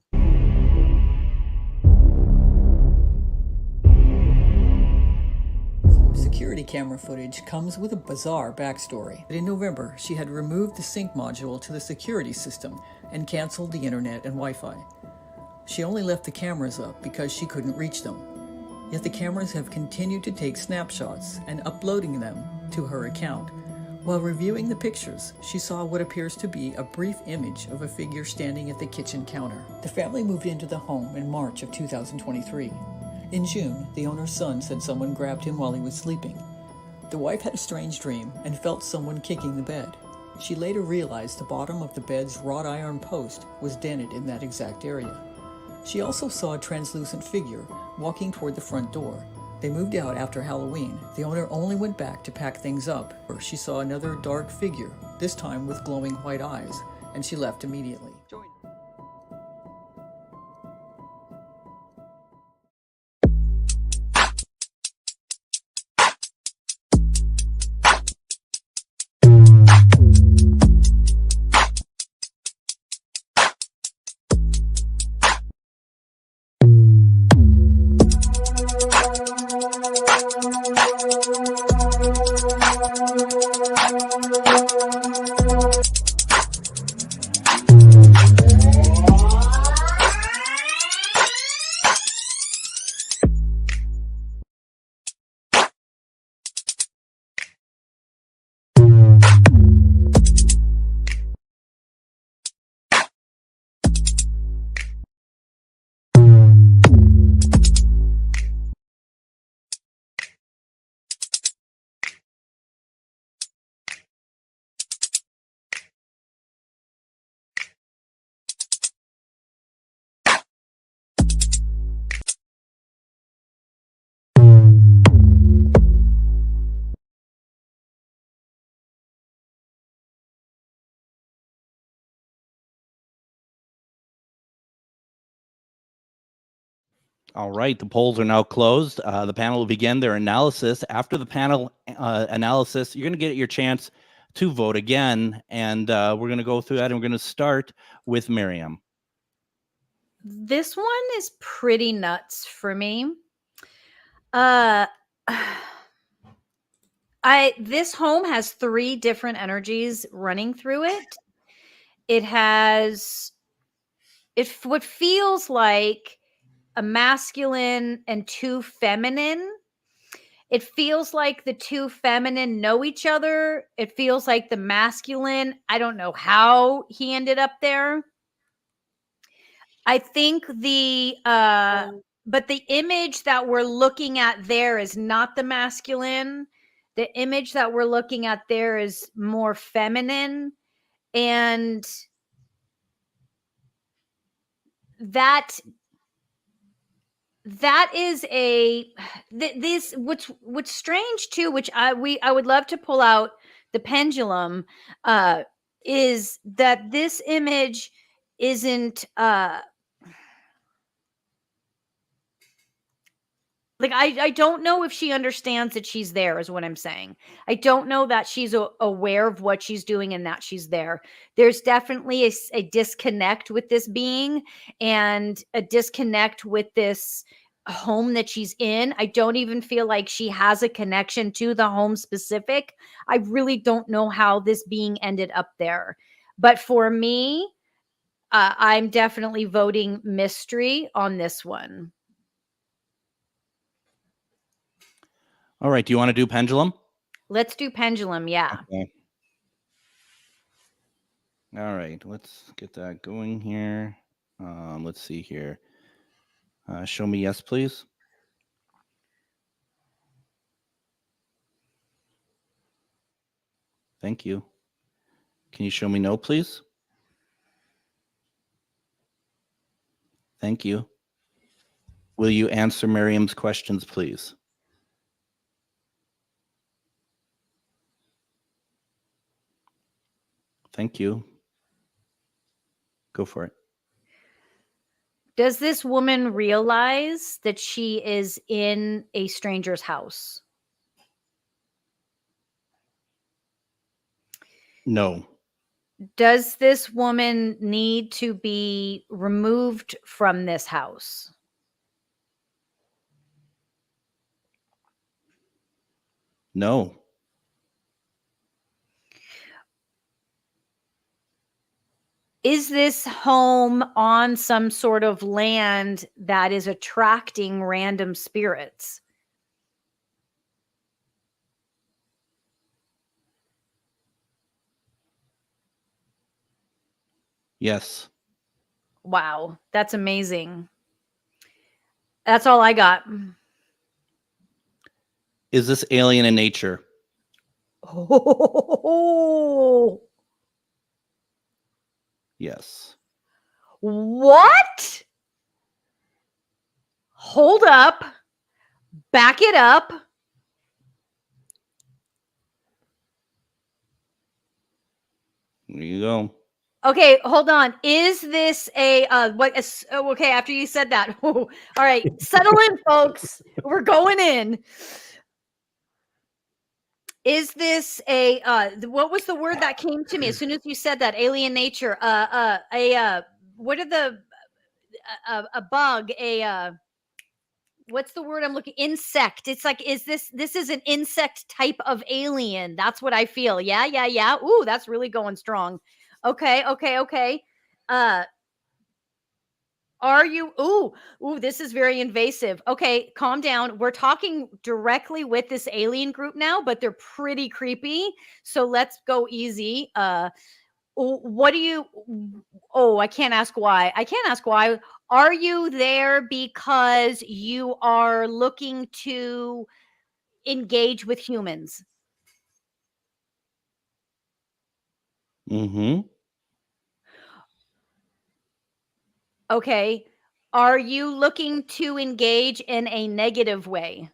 Security camera footage comes with a bizarre backstory. In November, she had removed the sync module to the security system and canceled the internet and Wi-Fi. She only left the cameras up because she couldn't reach them. Yet the cameras have continued to take snapshots and uploading them to her account. While reviewing the pictures, she saw what appears to be a brief image of a figure standing at the kitchen counter. The family moved into the home in March of 2023. In June, the owner's son said someone grabbed him while he was sleeping. The wife had a strange dream and felt someone kicking the bed. She later realized the bottom of the bed's wrought iron post was dented in that exact area. She also saw a translucent figure walking toward the front door. They moved out after Halloween. The owner only went back to pack things up. She saw another dark figure, this time with glowing white eyes, and she left immediately. All right, the polls are now closed. The panel will begin their analysis. After the panel analysis, you're going to get your chance to vote again, and we're going to go through that, and we're going to start with Miriam. This one is pretty nuts for me. This home has 3 different energies running through it. It has what feels like a masculine and 2 feminine. It feels like the 2 feminine know each other. It feels like the masculine, I don't know how he ended up there. I think but the image that we're looking at there is not the masculine. The image that we're looking at there is more feminine. And that is this what's strange too, which I would love to pull out the pendulum, is that this image isn't Like, I don't know if she understands that she's there, is what I'm saying. I don't know that she's aware of what she's doing and that she's there. There's definitely a disconnect with this being and a disconnect with this home that she's in. I don't even feel like she has a connection to the home specific. I really don't know how this being ended up there. But for me, I'm definitely voting mystery on this one. All right. Do you want to do pendulum? Let's do pendulum. Yeah. Okay. All right. Let's get that going here. Let's see here. Show me yes, please. Thank you. Can you show me no, please? Thank you. Will you answer Miriam's questions, please? Thank you. Go for it. Does this woman realize that she is in a stranger's house? No. Does this woman need to be removed from this house? No. Is this home on some sort of land that is attracting random spirits? Yes. Wow, that's amazing. That's all I got. Is this alien in nature? Oh, Yes. what? Hold up. Back it up. There you go. Okay, hold on. Is this a okay, after you said that. All right, settle in, folks. We're going in. Is this a what was the word that came to me as soon as you said that? Alien nature. What are the a bug, what's the word I'm looking? Insect. It's like, is this is an insect type of alien? That's what I feel. Yeah. Ooh, that's really going strong. Okay. Are you? Ooh, this is very invasive. Okay, calm down. We're talking directly with this alien group now, but they're pretty creepy. So let's go easy. What do you? Oh, I can't ask why. Are you there because you are looking to engage with humans? Mm-hmm. Okay. Are you looking to engage in a negative way?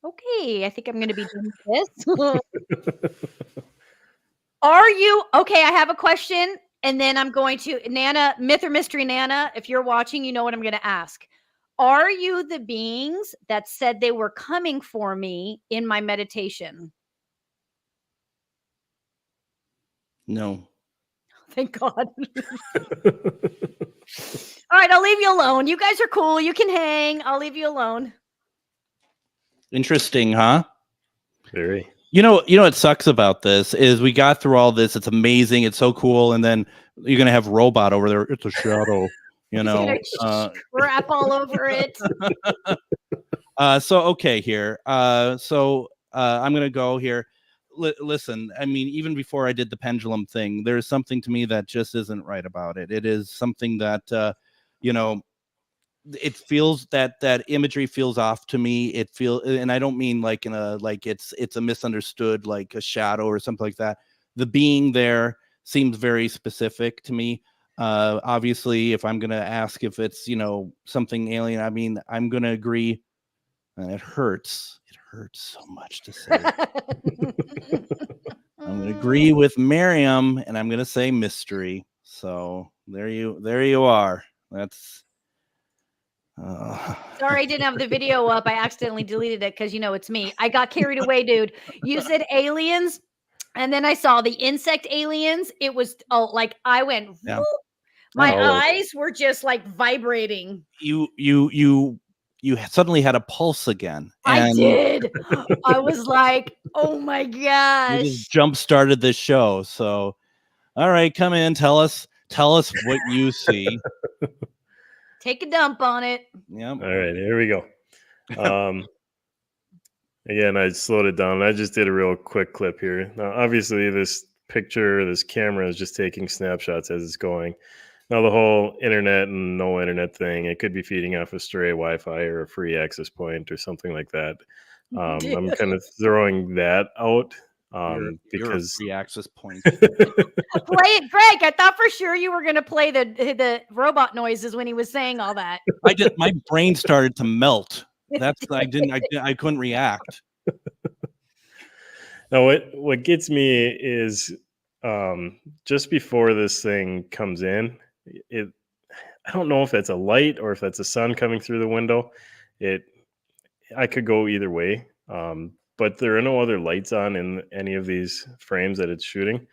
Okay, I think I'm going to be doing this. Are you okay? I have a question, and then I'm going to Nana, myth or mystery, Nana. If you're watching, you know what I'm going to ask. Are you the beings that said they were coming for me in my meditation? No. Thank God. All right, I'll leave you alone. You guys are cool. You can hang. I'll leave you alone. Interesting, huh? Very. You know what sucks about this is we got through all this. It's amazing. It's so cool. And then you're going to have robot over there. It's a shadow, you know. Crap all over it. So, okay, here. I'm going to go here. Listen, I mean, even before I did the pendulum thing, there's something to me that just isn't right about it. It is something that, it feels that imagery feels off to me. It feels, and I don't mean like in a, like it's a misunderstood, like a shadow or something like that. The being there seems very specific to me. Obviously, if I'm going to ask if it's, something alien, I mean, I'm going to agree. And it hurts so much to say. I'm going to agree with Miriam, and I'm going to say mystery. So there you are. That's Sorry, I didn't have the video up. I accidentally deleted it because it's me. I got carried away, dude. You said aliens, and then I saw the insect aliens. It was like I went. Yeah. Whoop. My eyes were just like vibrating. You suddenly had a pulse again. And I did. I was like, oh my gosh. You just jump started this show. So, all right, come in. Tell us what you see. Take a dump on it. Yeah. All right, here we go. Again, I slowed it down. I just did a real quick clip here. Now, obviously, this camera is just taking snapshots as it's going. Now, the whole internet and no internet thing, it could be feeding off a stray Wi-Fi or a free access point or something like that. I'm kind of throwing that out because free access point. Play it, Greg. I thought for sure you were going to play the robot noises when he was saying all that. My brain started to melt. I couldn't react. Now, what gets me is just before this thing comes in, I don't know if that's a light or if that's the sun coming through the window. I could go either way, but there are no other lights on in any of these frames that it's shooting.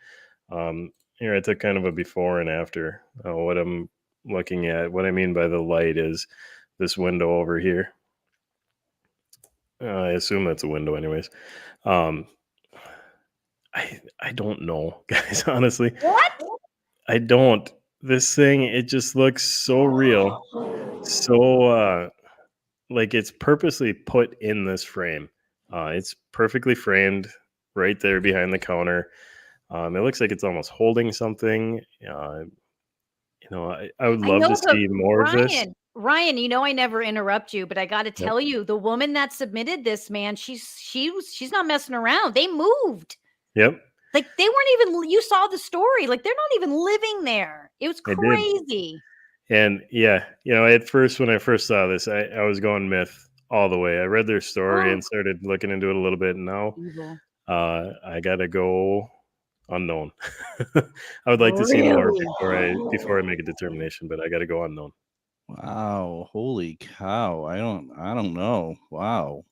Here I took kind of a before and after. What I'm looking at, what I mean by the light is this window over here. I assume that's a window anyways. I don't know, guys, honestly. What? I don't. This thing, it just looks so real. So like it's purposely put in this frame. It's perfectly framed right there behind the counter. It looks like it's almost holding something. I would love to see more of this. Ryan, I never interrupt you, but I got to tell you, the woman that submitted this, man, she's not messing around. They moved. Yep. Like they weren't even. You saw the story. Like they're not even living there. It was crazy. And yeah, at first when I first saw this, I was going myth all the way. I read their story and started looking into it a little bit. And now I gotta go unknown. I would like to see more before I make a determination, but I gotta go unknown. Wow, holy cow. I don't know. Wow.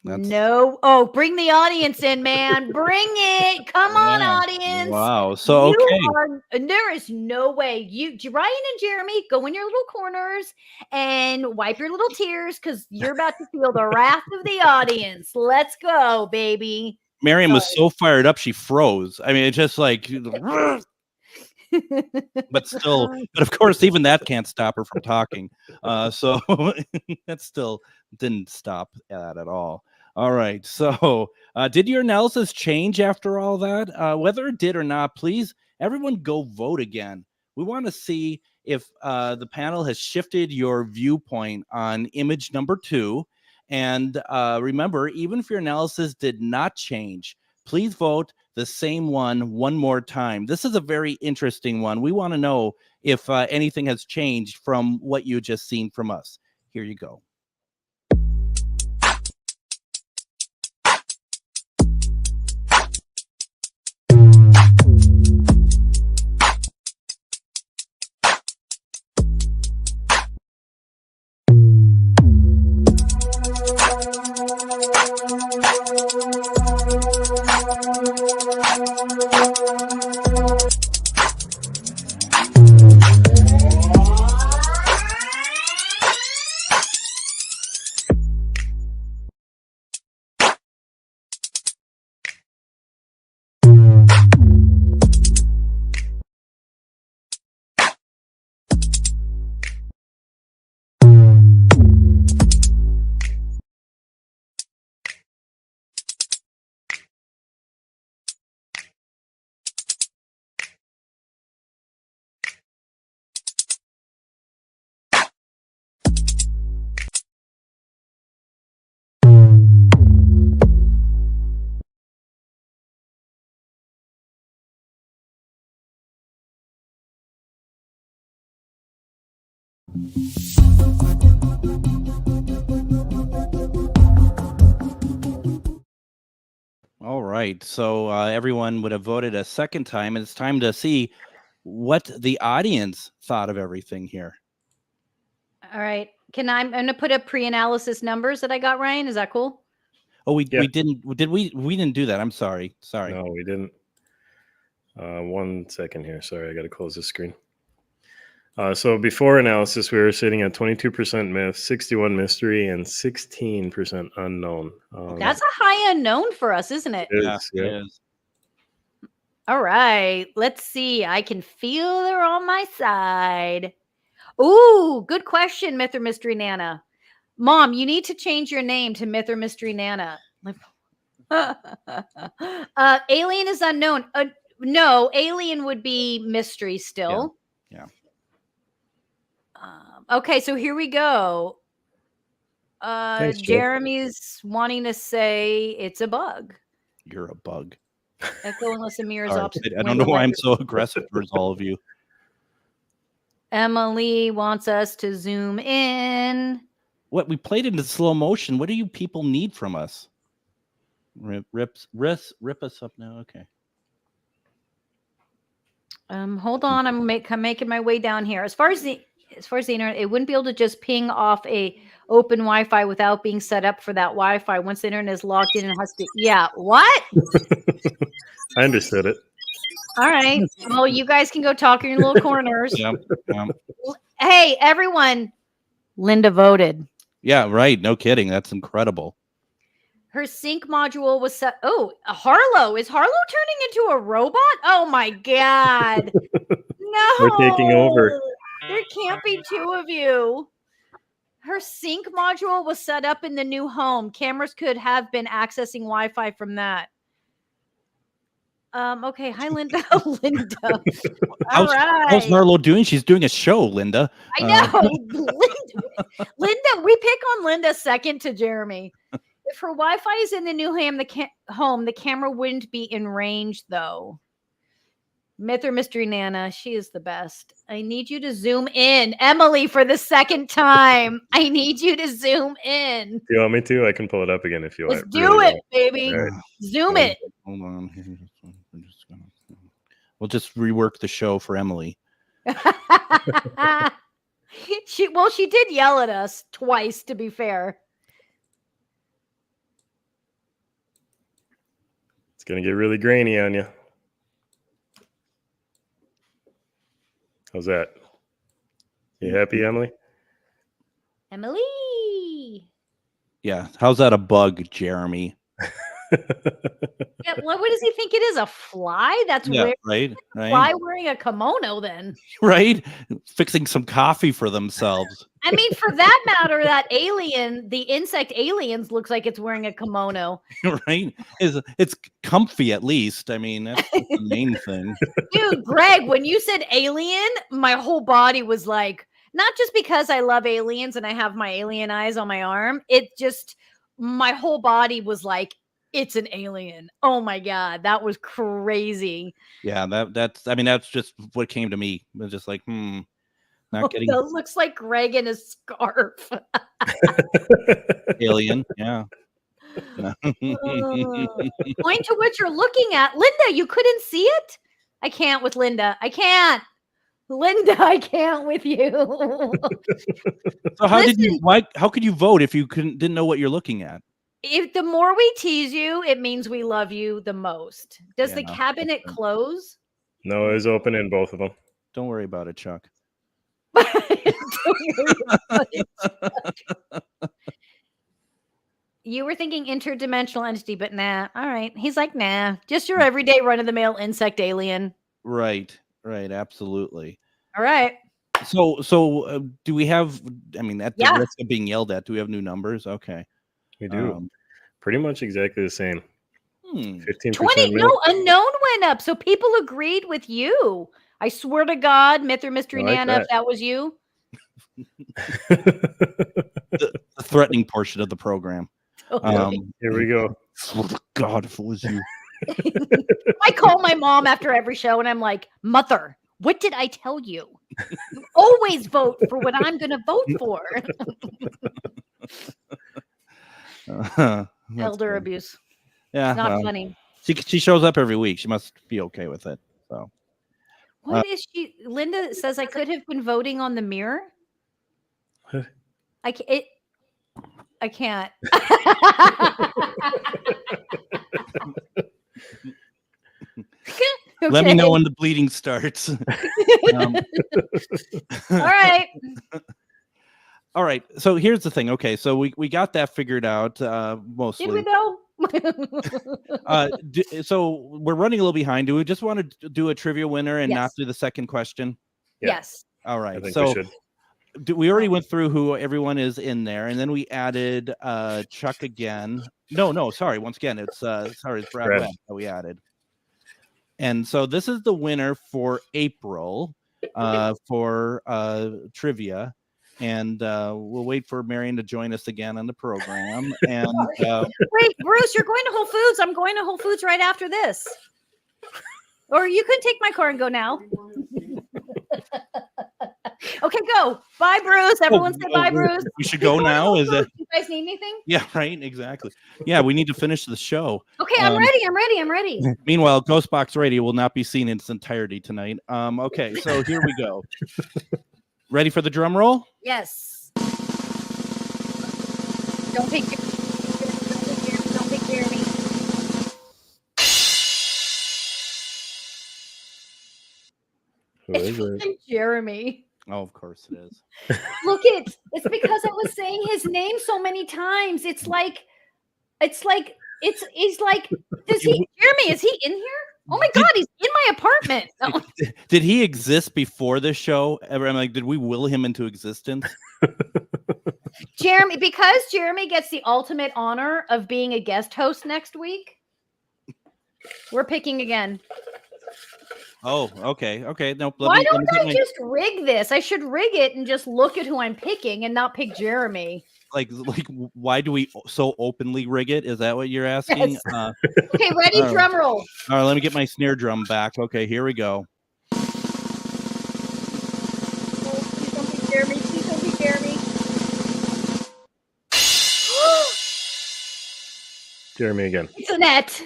No. Oh, bring the audience in, man. Bring it. Come on, audience. Wow. So, okay. There is no way. Ryan and Jeremy, go in your little corners and wipe your little tears because you're about to feel the wrath of the audience. Let's go, baby. Miriam was so fired up, she froze. I mean, it's just like... but of course, even that can't stop her from talking. So that still didn't stop that at all. All right. So did your analysis change after all that? Whether it did or not, please, everyone go vote again. We want to see if the panel has shifted your viewpoint on image number 2. And remember, even if your analysis did not change, please vote the same one more time. This is a very interesting one. We want to know if anything has changed from what you just seen from us. Here you go. All right. So everyone would have voted a second time, and it's time to see what the audience thought of everything here. All right. I'm going to put up pre-analysis numbers that I got, Ryan. Is that cool? Oh, we didn't. We didn't do that. I'm sorry. No, we didn't. 1 second here. Sorry, I got to close the screen. So before analysis, we were sitting at 22% myth, 61 mystery, and 16% unknown. That's a high unknown for us, isn't it? It is, It is. All right. Let's see. I can feel they're on my side. Ooh, good question, Myth or Mystery Nana. Mom, you need to change your name to Myth or Mystery Nana. Alien is unknown. No, alien would be mystery still. Yeah. Okay, so here we go. Thanks, Joe. Jeremy's wanting to say it's a bug. You're a bug. Echo unless Amir is Sorry, opposite. I don't know why I'm so aggressive towards all of you. Emily wants us to zoom in. What, we played into slow motion? What do you people need from us? Rip us up now. Okay. Hold on. I'm making my way down here. As far as the internet, it wouldn't be able to just ping off a open Wi-Fi without being set up for that Wi-Fi. Once the internet is logged in, it has to. Yeah. What? I understood it. All right. Well, you guys can go talk in your little corners. Yeah. Hey, everyone. Linda voted. Yeah. Right. No kidding. That's incredible. Her sync module was set. Oh, Harlow. Is Harlow turning into a robot? Oh my God. No. We're taking over. There can't be two of you. Her sync module was set up in the new home. Cameras could have been accessing Wi-Fi from that. Okay. Hi, Linda. Linda. How's Harlow doing? She's doing a show, Linda. I know. Linda, we pick on Linda second to Jeremy. If her Wi-Fi is in the new home, the camera wouldn't be in range, though. Myth or Mystery Nana, she is the best. I need you to zoom in. Emily, for the second time, I need you to zoom in. Do you want me to? I can pull it up again if you want. Let's do it, baby. Right. Zoom it. Hold on. We'll just rework the show for Emily. She did yell at us twice, to be fair. It's going to get really grainy on you. How's that? You happy, Emily? Emily. Yeah. How's that a bug, Jeremy? Yeah, what does he think it is? A fly? That's weird. Right. Fly wearing a kimono, then. Right. Fixing some coffee for themselves. I mean, for that matter, that alien, the insect aliens, looks like it's wearing a kimono. Right. It's comfy at least. I mean, that's the main thing. Dude, Greg, when you said alien, my whole body was like, not just because I love aliens and I have my alien eyes on my arm. It just, my whole body was like, it's an alien. Oh my God. That was crazy. Yeah, that's just what came to me. It was just like, not getting. That looks like Greg in a scarf. Alien, yeah. Point to what you're looking at. Linda, you couldn't see it? I can't with Linda. I can't. Linda, I can't with you. So how could you vote if you didn't know what you're looking at? If the more we tease you, it means we love you the most. Does the cabinet close? No, it was open in both of them. Don't worry about it, Chuck. You were thinking interdimensional entity, but nah. All right. He's like, nah. Just your everyday run-of-the-mill insect alien. Right. Absolutely. All right. So do we have, at the risk of being yelled at, do we have new numbers? Okay. We do. Pretty much exactly the same. 15%. 20. No, unknown went up. So people agreed with you. I swear to God, Myth or Mystery Nana, if that was you. the threatening portion of the program. Here we go. God, if it was you. I call my mom after every show and I'm like, Mother, what did I tell you? You always vote for what I'm going to vote for. Elder abuse. Yeah. Not funny. She shows up every week. She must be okay with it. So what is she? Linda says I could have been voting on the mirror. I can't. I can't. Okay. Let me know when the bleeding starts. All right. All right. So here's the thing. Okay, so we got that figured out mostly. Did we know? So we're running a little behind. Do we just want to do a trivia winner and not do the second question? Yeah. Yes. All right. I think so we should. we already went through who everyone is in there, and then we added Chuck again. No, sorry. Once again, it's it's Brad Webb that we added. And so this is the winner for April for trivia. And we'll wait for Marion to join us again on the program. And wait, Bruce, you're going to Whole Foods. I'm going to Whole Foods right after this. Or you can take my car and go now. Okay, go. Bye, Bruce. Everyone say bye, Bruce. We should go now. Is it? You guys need anything? Yeah, right. Exactly. Yeah, we need to finish the show. Okay, I'm ready. Meanwhile, Ghostbox Radio will not be seen in its entirety tonight. Okay, so here we go. Ready for the drum roll? Yes. Don't pick Jeremy. Who is it? Jeremy. Oh, of course it is. Look it. It's because I was saying his name so many times. It's like does he Jeremy, is he in here? Oh my God, he's in my apartment. Oh. Did he exist before this show ever? I'm like, did we will him into existence? Jeremy, because Jeremy gets the ultimate honor of being a guest host next week. We're picking again. Oh, okay. Nope. Why don't I just rig this? I should rig it and just look at who I'm picking and not pick Jeremy. Like, why do we so openly rig it? Is that what you're asking? Yes. Okay, ready? Drum roll. All right, let me get my snare drum back. Okay, here we go. Oh, please don't be Jeremy. Please don't be Jeremy. Jeremy again. It's Annette.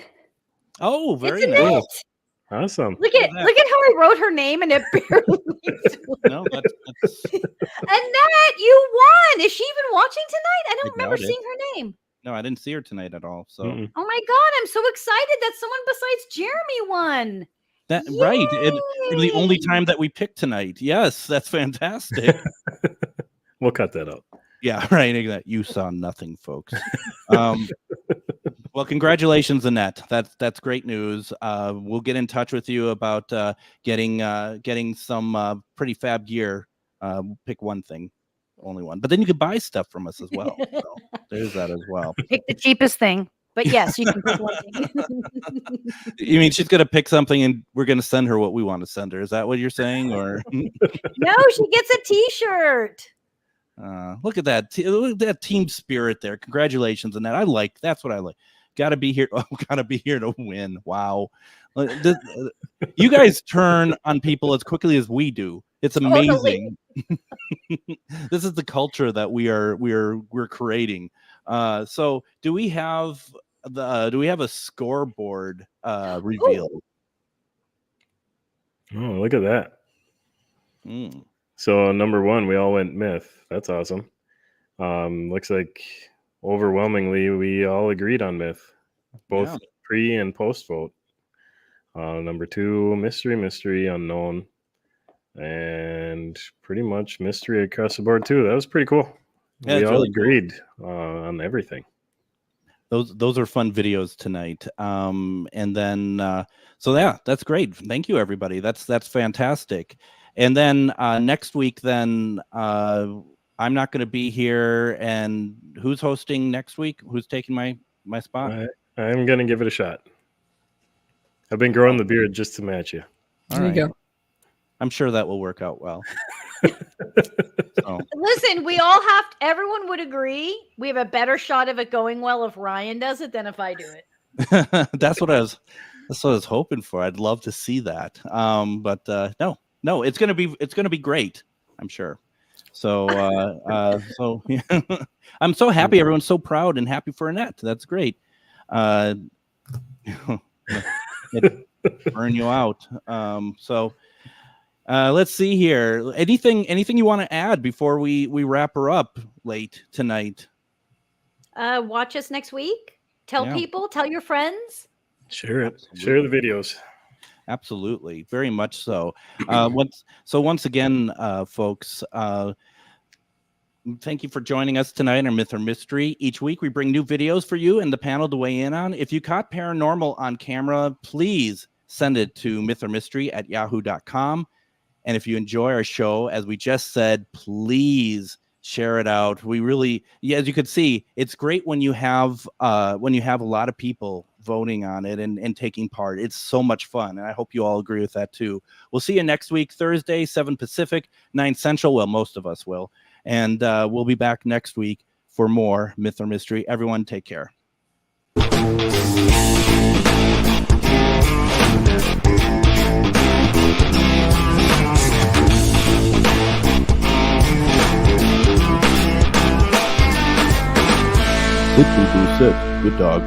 Oh, very it's nice. Annette. Awesome. Look at how I wrote her name and it barely. No, that's... Annette, you won. Is she even watching tonight? I don't remember seeing her name. No, I didn't see her tonight at all. So. Mm-mm. Oh my God, I'm so excited that someone besides Jeremy won. That right. It was the only time that we picked tonight. Yes, that's fantastic. We'll cut that out. Yeah, right. Exactly. You saw nothing, folks. Well, congratulations, Annette. That's great news. We'll get in touch with you about getting some pretty fab gear. Pick one thing, only one. But then you could buy stuff from us as well. So there's that as well. Pick the cheapest thing. But yes, you can pick one thing. You mean she's gonna pick something and we're gonna send her what we want to send her? Is that what you're saying? Or no, she gets a T-shirt. Look at that! Look at that team spirit there. Congratulations on that. That's what I like. Got to be here. Oh, got to be here to win. Wow, you guys turn on people as quickly as we do. It's amazing. Totally. This is the culture that we're creating. So do we have a scoreboard reveal? Oh, look at that. Mm. So number one, we all went myth. That's awesome. Looks like overwhelmingly we all agreed on myth, both pre and post vote. Number two, mystery, unknown, and pretty much mystery across the board too. That was pretty cool. Yeah, we all really agreed on everything. Those are fun videos tonight. And then so yeah, that's great. Thank you, everybody. That's fantastic. And then next week, then I'm not going to be here. And who's hosting next week? Who's taking my spot? I'm going to give it a shot. I've been growing the beard just to match you. There you go. I'm sure that will work out well. So. Listen, everyone would agree we have a better shot of it going well if Ryan does it than if I do it. That's what I was hoping for. I'd love to see that. But no, it's gonna be great, I'm sure. So yeah. I'm so happy. Everyone's so proud and happy for Annette. That's great. It burn you out. So Let's see here. Anything you want to add before we wrap her up late tonight? Watch us next week. Tell people, tell your friends. Share it. Share the videos. Absolutely. Very much so. Once again, folks, thank you for joining us tonight on Myth or Mystery. Each week we bring new videos for you and the panel to weigh in on. If you caught paranormal on camera, please send it to mythormystery@yahoo.com. And if you enjoy our show, as we just said, please share it out. We really, as you could see, it's great when you have a lot of people voting on it and taking part. It's so much fun, and I hope you all agree with that too. We'll see you next week, Thursday, 7 Pacific, 9 Central. Well, most of us will. And we'll be back next week for more Myth or Mystery. Everyone, take care. Good dog.